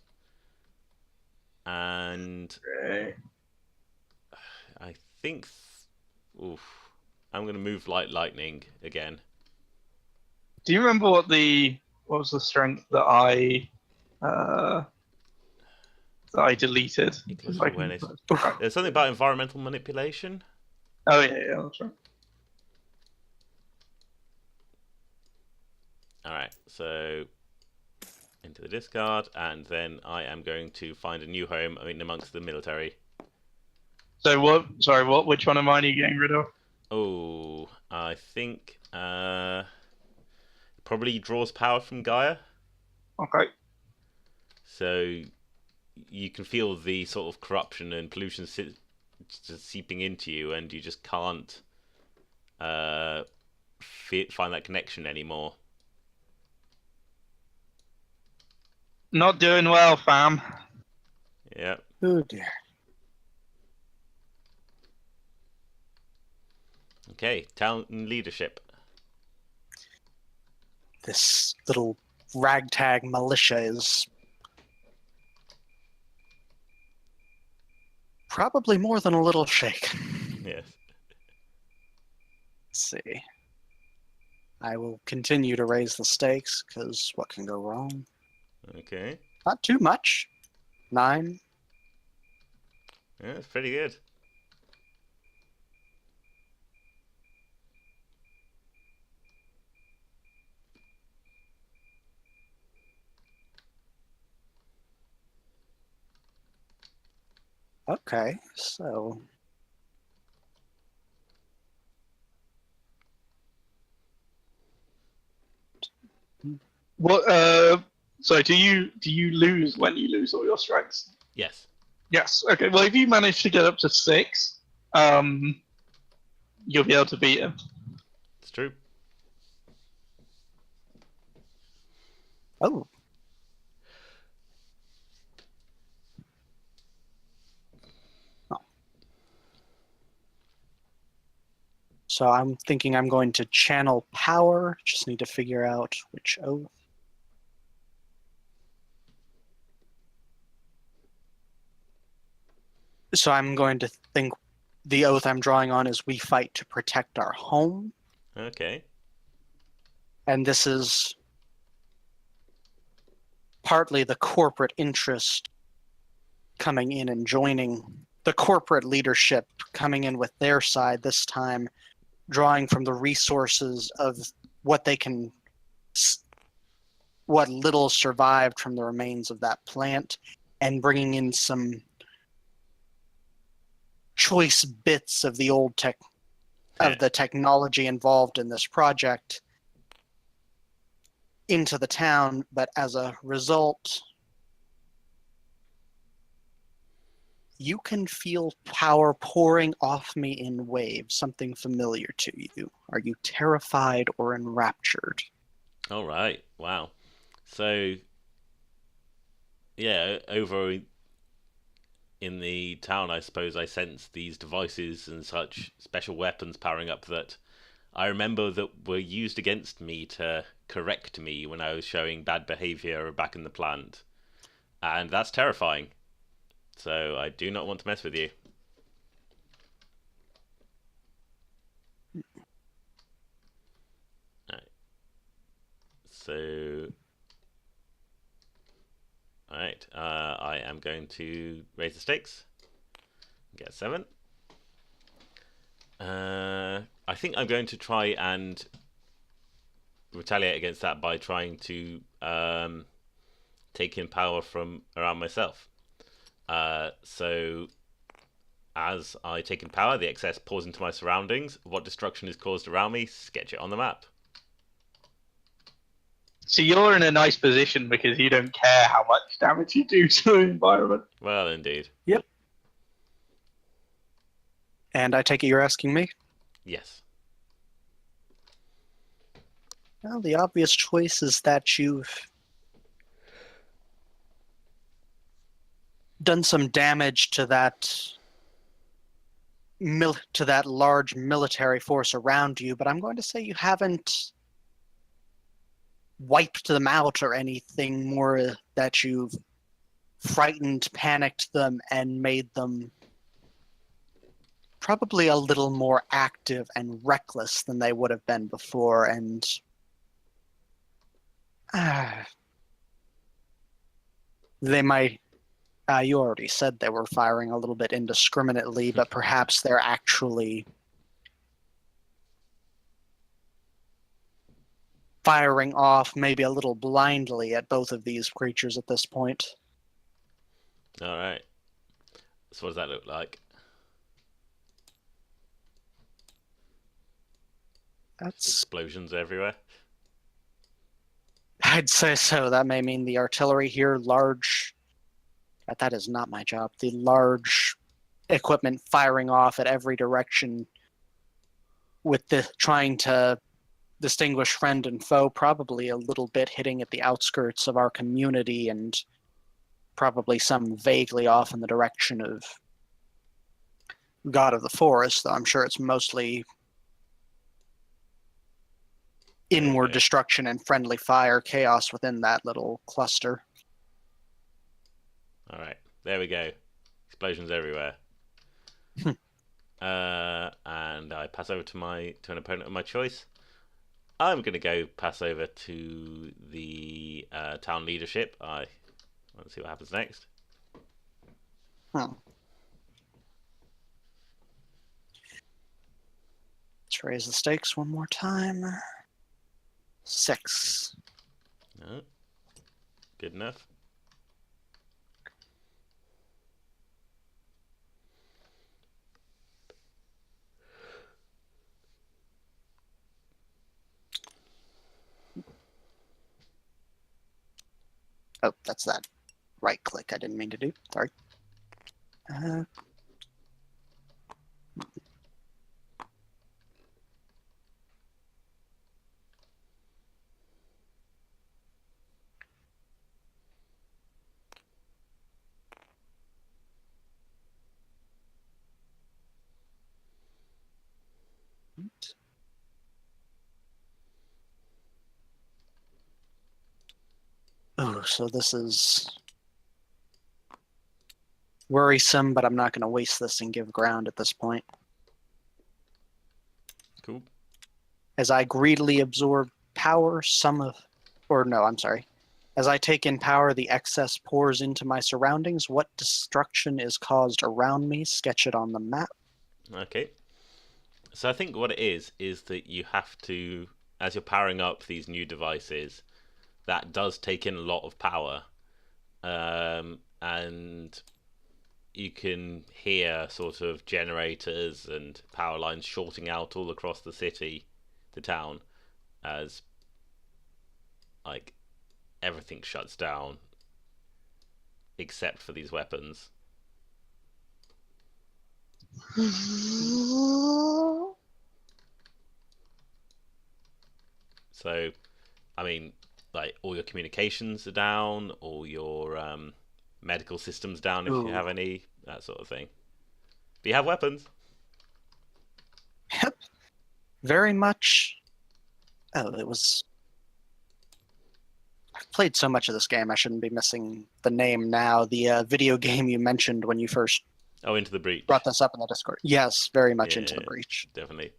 And Great. I think... Oof. I'm going to move like lightning again. Do you remember what was the strength that I deleted? Eclipse If I can- awareness. There's something about environmental manipulation. Oh yeah, that's right. Alright, so into the discard, and then I am going to find a new home amongst the military. So what? Sorry, what? Which one of mine are you getting rid of? Oh, I think probably draws power from Gaia. Okay. So you can feel the sort of corruption and pollution just seeping into you, and you just can't find that connection anymore. Not doing well, fam. Yeah. Oh dear. Okay, talent and leadership. This little ragtag militia is probably more than a little shaken. Yes. Let's see. I will continue to raise the stakes, because what can go wrong? Okay. Not too much. 9. Yeah, that's pretty good. Okay, so What? So do you lose when you lose all your strengths? Yes. Yes. Okay. Well, if you manage to get up to 6, you'll be able to beat him. It's true. oh. Oh. So I'm thinking I'm going to channel power. Just need to figure out which oath. So I'm going to think the oath I'm drawing on is we fight to protect our home. Okay. And this is partly the corporate interest coming in and joining the corporate leadership, coming in with their side this time, drawing from the resources of what they can, what little survived from the remains of that plant, and bringing in some choice bits of the old tech, of the technology involved in this project into the town, but as a result, you can feel power pouring off me in waves, something familiar to you. Are you terrified or enraptured? All right. Wow. So, yeah, over in the town, I suppose I sense these devices and such special weapons powering up that I remember that were used against me to correct me when I was showing bad behavior back in the plant. And that's terrifying. So I do not want to mess with you. Alright. So... Alright, I am going to raise the stakes. Get 7. I think I'm going to try and retaliate against that by trying to take in power from around myself. So as I take in power, the excess pours into my surroundings. What destruction is caused around me, sketch it on the map. So you're in a nice position because you don't care how much damage you do to the environment. Well, indeed. And I take it you're asking me? Yes. Well, the obvious choice is that you've done some damage to that large military force around you, but I'm going to say you haven't wiped them out or anything, more that you've frightened, panicked them, and made them probably a little more active and reckless than they would have been before, and they might... you already said they were firing a little bit indiscriminately, but perhaps they're actually firing off maybe a little blindly at both of these creatures at this point. Alright. So what does that look like? That's... Explosions everywhere? I'd say so. That may mean the artillery here, large... That is not my job. The large equipment firing off at every direction with the trying to distinguish friend and foe, probably a little bit hitting at the outskirts of our community and probably some vaguely off in the direction of God of the Forest, though I'm sure it's mostly inward destruction and friendly fire chaos within that little cluster. Alright, there we go. Explosions everywhere. And I pass over to an opponent of my choice. I'm going to go pass over to the town leadership. I want to see what happens next. Let's raise the stakes one more time. 6. No. Good enough. Oh, that's that right click I didn't mean to do. Sorry. Oh, so this is worrisome, but I'm not going to waste this and give ground at this point. Cool. As I greedily absorb power, as I take in power, the excess pours into my surroundings. What destruction is caused around me? Sketch it on the map. Okay. So I think what it is that you have to, as you're powering up these new devices, that does take in a lot of power. And you can hear sort of generators and power lines shorting out all across the town, as like everything shuts down except for these weapons. So, I mean, like all your communications are down, all your medical systems down if you have any, that sort of thing. But you have weapons. Yep. Very much. Oh, it was. I've played so much of this game, I shouldn't be missing the name now. The video game you mentioned when you first Oh, Into the Breach. brought this up in the Discord. Yes, very much Into the Yeah. Breach. Definitely.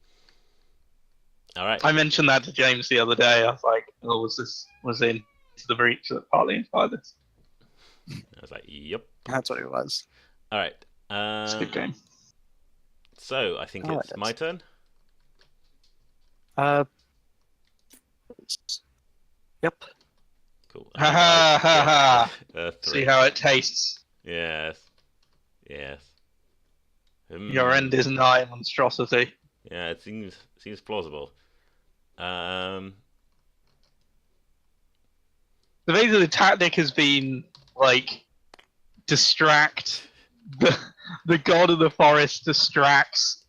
All right. I mentioned that to James the other day. I was like, "Oh, was Into the Breach that partly inspired this?" I was like, yep. That's what it was. All right. It's a good game. So I think Oh, it's it my is. turn. Uh, yep. Cool. Ha ha ha ha! Three. See how it tastes. Yes. Yes. Your end is nigh, monstrosity. Yeah, it seems plausible. So basically, the tactic has been like distract the god of the forest distracts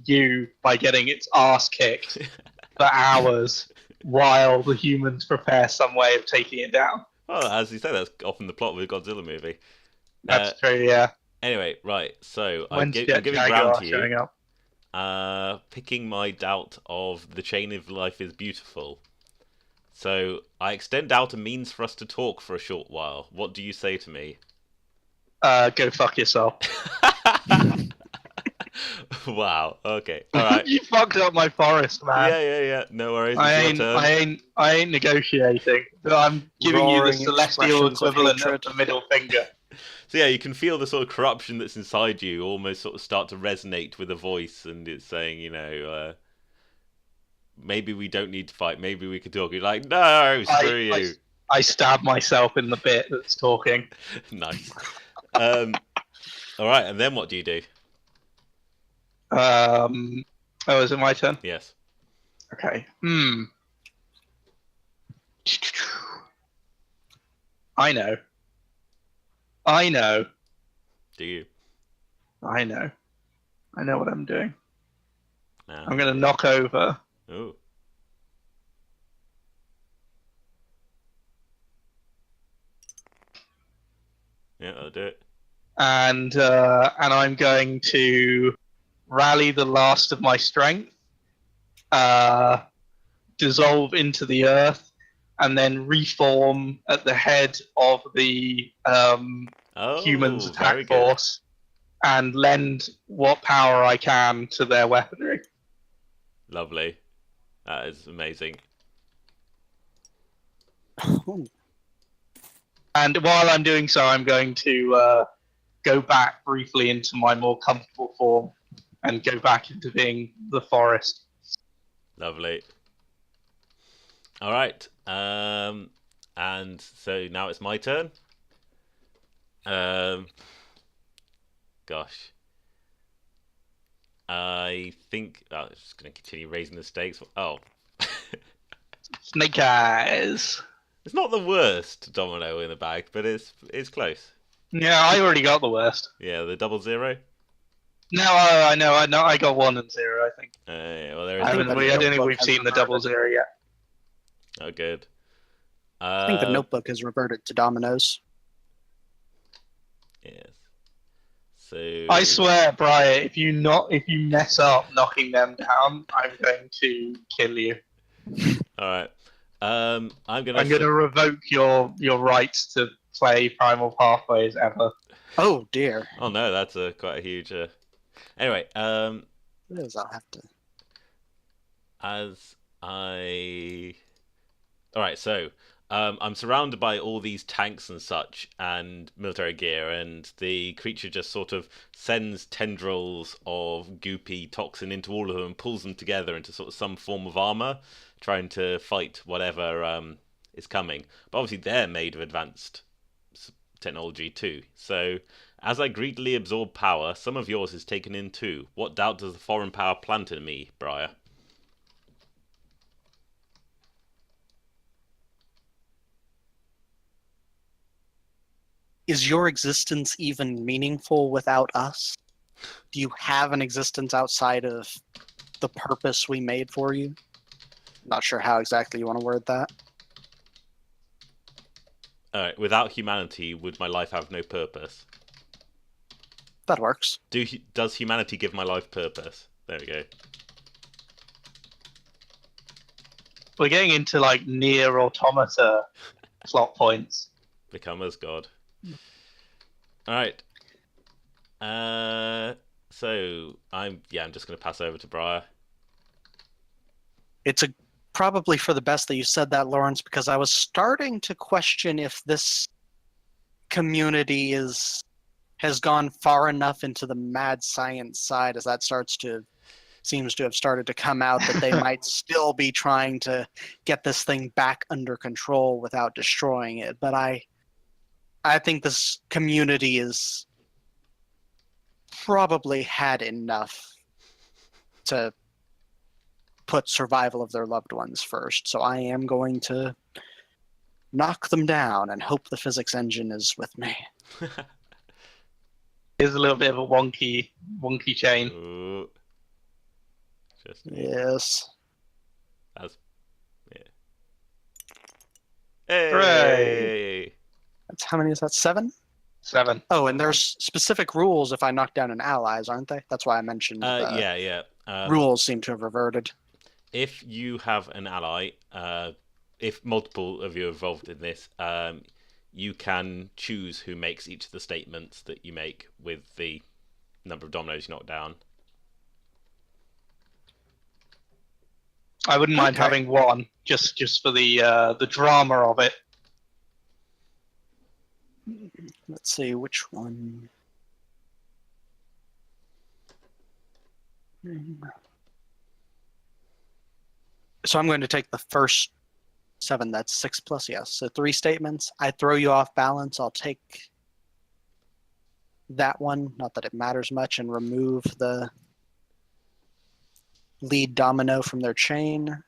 you by getting its ass kicked for hours while the humans prepare some way of taking it down. Well, as you say, that's often the plot of a Godzilla movie. That's true, yeah. Anyway, right. So I'm When's Jet giving Jaguar ground to showing you. up? Picking my doubt of the chain of life is beautiful. So I extend out a means for us to talk for a short while. What do you say to me? Go fuck yourself. Wow. Okay. All right. You fucked up my forest, man. Yeah. No worries. I It's your ain't, turn. I ain't negotiating. I'm giving you the Roaring celestial expressions of equivalent of hatred. the middle finger. So yeah, you can feel the sort of corruption that's inside you almost sort of start to resonate with a voice, and it's saying, maybe we don't need to fight. Maybe we could talk. You're like, no, screw you. I stab myself in the bit that's talking. Nice. All right, and then what do you do? Oh, is it my turn? Yes. Okay. I know. Do you? I know what I'm doing. No. I'm going to knock over. Oh. Yeah, I'll do it. And I'm going to rally the last of my strength, dissolve into the earth, and then reform at the head of the humans' very attack good. force, and lend what power I can to their weaponry. Lovely. That is amazing. And while I'm doing so, I'm going to go back briefly into my more comfortable form and go back into being the forest. Lovely. All right. And so now it's my turn. Gosh. I think I'm just going to continue raising the stakes. Oh. Snake eyes. It's not the worst domino in the bag, but it's close. Yeah, I already got the worst. Yeah, the 00. No, I know. I got 1 and 0. I think. Well, there is. I think I don't think we've seen the 00 yet. Oh, good. I think the Notebook has reverted to dominoes. Yes. So. I swear, Brian, if you mess up knocking them down, I'm going to kill you. All right. I'm gonna revoke your rights to play Primal Pathways ever. Oh dear. Oh no, that's quite a huge. Anyway, It is, I'll have to. All right, so I'm surrounded by all these tanks and such and military gear, and the creature just sort of sends tendrils of goopy toxin into all of them and pulls them together into sort of some form of armor, trying to fight whatever is coming. But obviously they're made of advanced technology too. So as I greedily absorb power, some of yours is taken in too. What doubt does the foreign power plant in me, Briar? Is your existence even meaningful without us? Do you have an existence outside of the purpose we made for you? Not sure how exactly you want to word that. Alright, without humanity, would my life have no purpose? That works. Does humanity give my life purpose? There we go. We're getting into like near automata plot points. Become as God. All right. So I'm just gonna pass over to Briar. It's probably for the best that you said that, Lawrence, because I was starting to question if this community has gone far enough into the mad science side, as that seems to have started to come out, that they might still be trying to get this thing back under control without destroying it. But I think this community is probably had enough to put survival of their loved ones first. So I am going to knock them down and hope the physics engine is with me. Here's a little bit of a wonky chain. Ooh. Just Yes. That's yeah. Hey! Hooray! That's how many is that? 7? 7. Oh, and there's specific rules if I knock down an allies, aren't they? That's why I mentioned Yeah. rules seem to have reverted. If you have an ally, if multiple of you are involved in this, you can choose who makes each of the statements that you make with the number of dominoes you knock down. I wouldn't mind Okay. having one, just for the drama of it. Let's see which one. So I'm going to take the first 7. That's 6 plus, yes. So 3 statements. I throw you off balance. I'll take that one, not that it matters much, and remove the lead domino from their chain.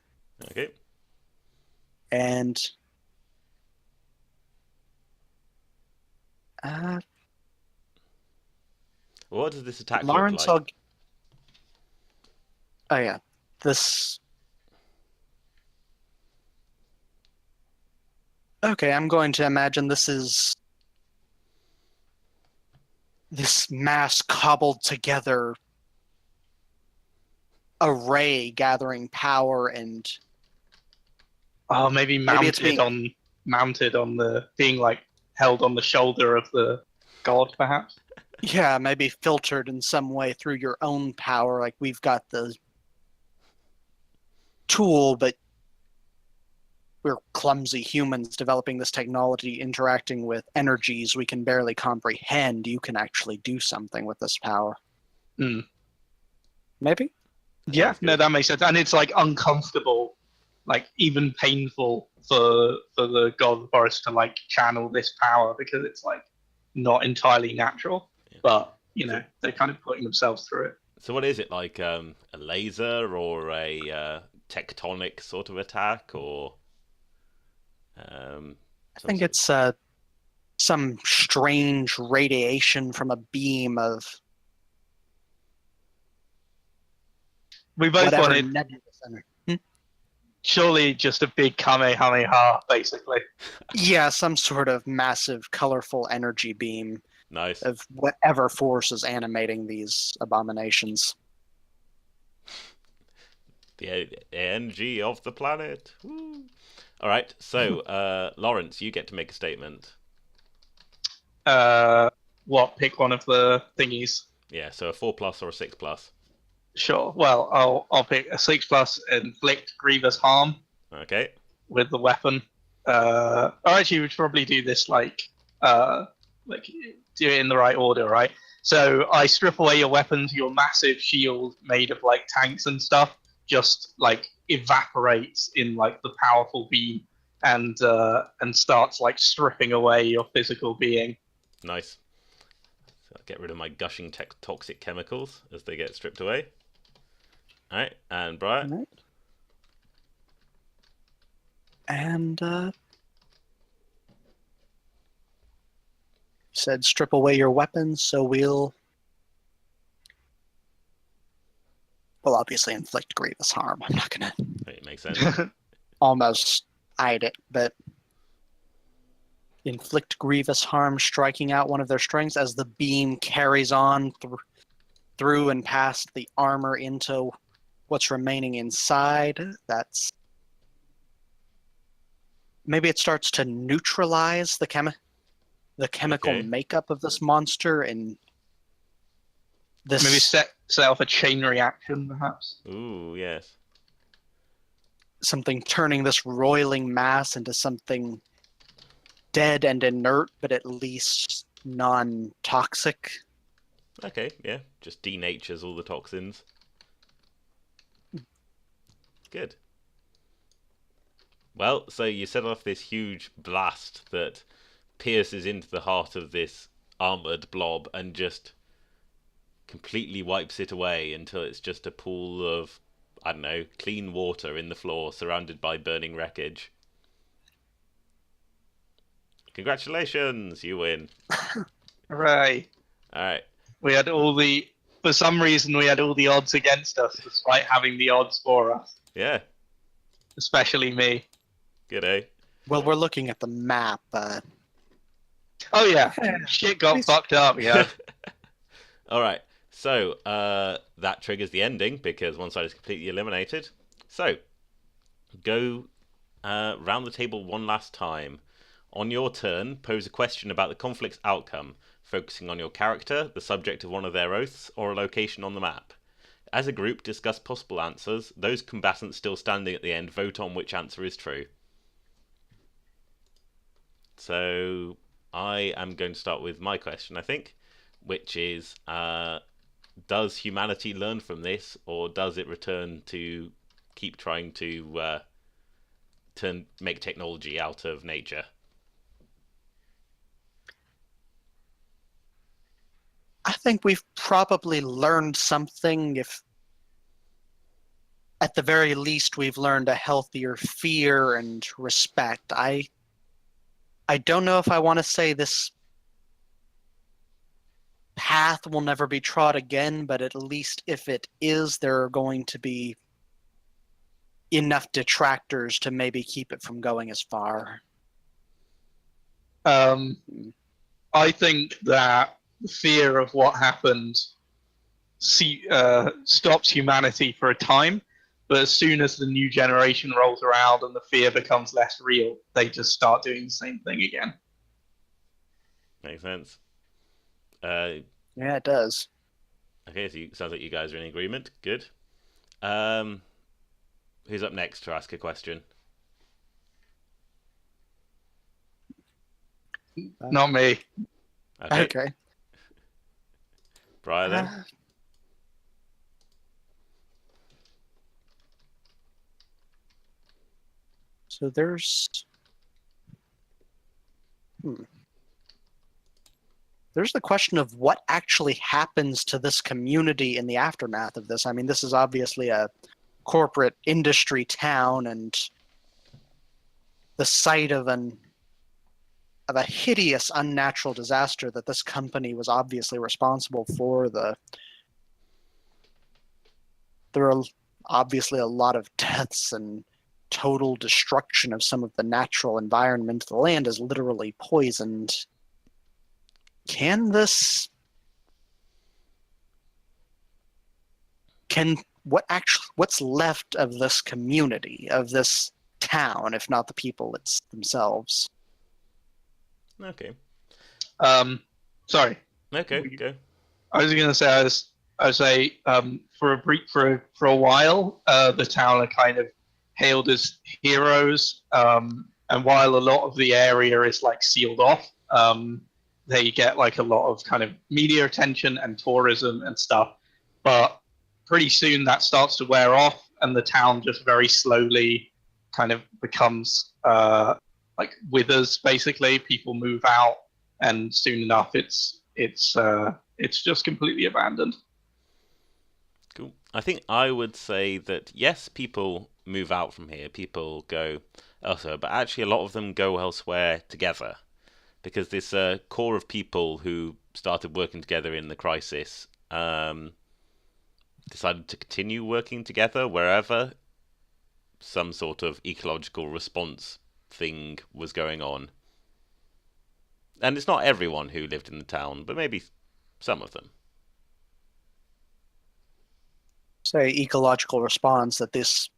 Okay. And What does this attack Lawrence, look like? oh yeah, this. Okay, I'm going to imagine this is this mass cobbled together array gathering power, and Oh, maybe it's being- mounted on the being like held on the shoulder of the god, perhaps. yeah, maybe filtered in some way through your own power. Like we've got the tool, but we're clumsy humans developing this technology, interacting with energies we can barely comprehend. You can actually do something with this power. Hmm. Maybe? Yeah, Sounds no, good. that makes sense, and it's like uncomfortable, like even painful for the god of the forest to like channel this power because it's like not entirely natural. Yeah. But you know, they're kind of putting themselves through it. So what is it, like a laser or a tectonic sort of attack, or I think it's some strange radiation from a beam of We both whatever wanted nebulous energy. surely just a big kamehameha, basically. Yeah, some sort of massive, colorful energy beam nice. of whatever force is animating these abominations. The energy of the planet. Woo. All right, so Lawrence, you get to make a statement. What? Pick one of the thingies. Yeah, so a 4+ or a 6+. Sure. Well, I'll pick a 6+, inflict grievous harm Okay. with the weapon. Or actually, we should probably do this like do it in the right order, right? So I strip away your weapons. Your massive shield made of like tanks and stuff just like evaporates in like the powerful beam and starts like stripping away your physical being. Nice. So I'll get rid of my gushing toxic chemicals as they get stripped away. All right, and Brian. Right. And said strip away your weapons, so we'll obviously inflict grievous harm. I'm not gonna It makes sense. almost hide it, but inflict grievous harm, striking out one of their strings as the beam carries on through and past the armor into what's remaining inside. That's maybe it starts to neutralize the chemical Okay. makeup of this monster, and this Maybe set off a chain reaction, perhaps. Ooh, yes. something turning this roiling mass into something dead and inert, but at least non-toxic. Okay, yeah. Just denatures all the toxins. Good. Well, so you set off this huge blast that pierces into the heart of this armored blob and just completely wipes it away until it's just a pool of, I don't know, clean water in the floor surrounded by burning wreckage. Congratulations, you win. Hooray! Alright. We had for some reason, we had all the odds against us, despite having the odds for us. Yeah, Especially me. good, eh? Well, we're looking at the map. Oh yeah, shit got fucked up. Yeah. Alright, so that triggers the ending because one side is completely eliminated. So, go round the table one last time. On your turn, pose a question about the conflict's outcome, focusing on your character, the subject of one of their oaths, or a location on the map. As a group, discuss possible answers. Those combatants still standing at the end vote on which answer is true. So, I am going to start with my question, I think, which is, does humanity learn from this, or does it return to keep trying to make technology out of nature? I think we've probably learned something. If at the very least we've learned a healthier fear and respect. I don't know if I want to say this path will never be trod again, but at least if it is, there are going to be enough detractors to maybe keep it from going as far. I think that the fear of what happened stops humanity for a time, but as soon as the new generation rolls around and the fear becomes less real, they just start doing the same thing again. Makes sense. Yeah, it does. Okay, so sounds like you guys are in agreement. Good. Who's up next to ask a question? Not me. Okay, Okay. Briar then. So there's the question of what actually happens to this community in the aftermath of this. I mean, this is obviously a corporate industry town and the site of a hideous unnatural disaster that this company was obviously responsible for. There are obviously a lot of deaths and total destruction of some of the natural environment. The land is literally poisoned. What's left of this community, of this town, if not the people themselves? Okay. Sorry. Okay, go. I was going to say, I would say, for a while, the town are kind of hailed as heroes, and while a lot of the area is like sealed off, they get like a lot of kind of media attention and tourism and stuff. But pretty soon that starts to wear off, and the town just very slowly kind of becomes like withers. Basically, people move out, and soon enough, it's just completely abandoned. Cool. I think I would say that yes, people move out from here, people go elsewhere, but actually a lot of them go elsewhere together. Because this core of people who started working together in the crisis decided to continue working together wherever some sort of ecological response thing was going on. And it's not everyone who lived in the town, but maybe some of them. Say ecological response that this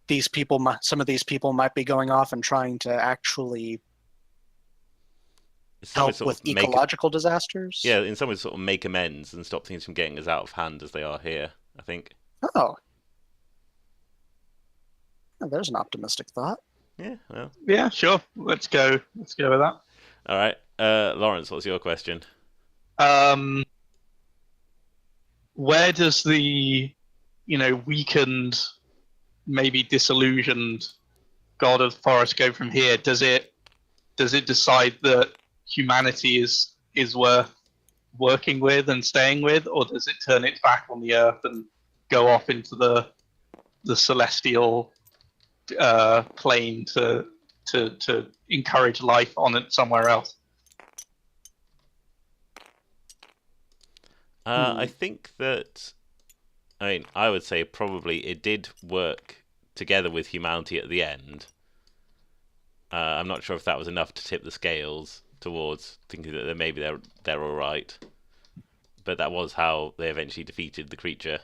these people, some of these people might be going off and trying to actually It's some way help sort with of ecological disasters. yeah, in some ways sort of make amends and stop things from getting as out of hand as they are here, I think. Oh. Oh, there's an optimistic thought. Yeah, well. Yeah, sure. Let's go with that. All right. Lawrence, what's your question? Where does the, weakened, maybe disillusioned god of the forest go from here? Does it decide that humanity is worth working with and staying with, or does it turn its back on the earth and go off into the celestial plane to encourage life on it somewhere else? I think that, I would say probably it did work together with humanity at the end. I'm not sure if that was enough to tip the scales towards thinking that maybe they're all right, but that was how they eventually defeated the creature.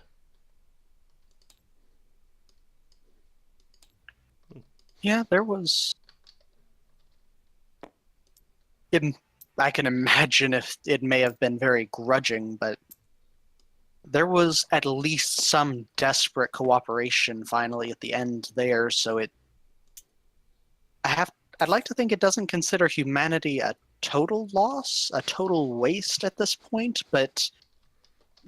Yeah, there was. I can imagine if it may have been very grudging, but there was at least some desperate cooperation finally at the end there. So I'd like to think it doesn't consider humanity a total loss, a total waste at this point, but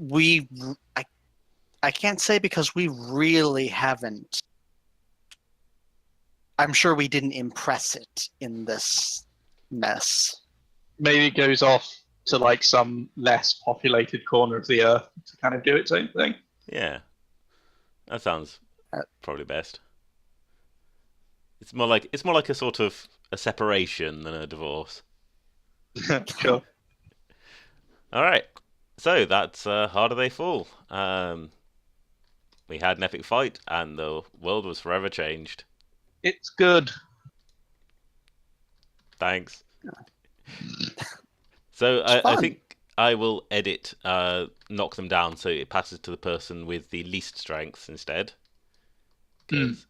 I can't say because we really haven't. I'm sure we didn't impress it in this mess. Maybe it goes off to like some less populated corner of the earth to kind of do its own thing. Yeah, that sounds probably best. It's more like a sort of a separation than a divorce. Sure. All right, so that's Harder They Fall. We had an epic fight, and the world was forever changed. It's good. Thanks. So I think I will edit knock them down so it passes to the person with the least strength instead. Because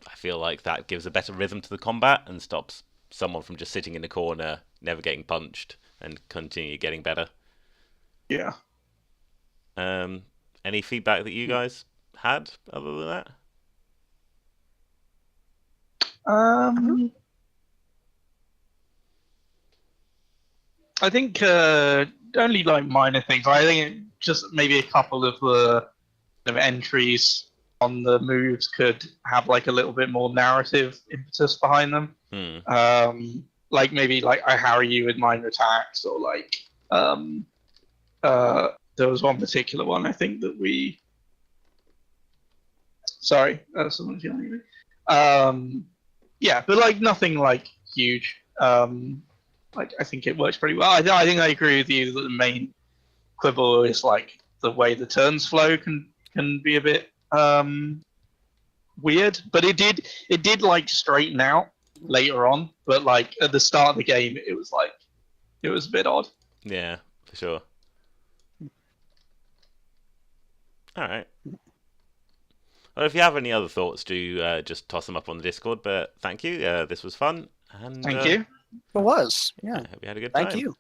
I feel like that gives a better rhythm to the combat and stops someone from just sitting in a corner, never getting punched, and continue getting better. Yeah. Any feedback that you guys had other than that? I think only like minor things. I think just maybe a couple of the entries on the moves could have like a little bit more narrative impetus behind them. Like maybe like I harry you with minor attacks, or like there was one particular one I think that we. Sorry, someone's yelling at me. Yeah, but like nothing like huge. Like I think it works pretty well. I think I agree with you that the main quibble is like the way the turns flow can be a bit weird, but it did like straighten out later on. But like at the start of the game, it was a bit odd. Yeah, for sure. All right. Well, if you have any other thoughts, do just toss them up on the Discord. But thank you. This was fun. And, Thank you. It was. Yeah. Hope you had a good Thank time. you.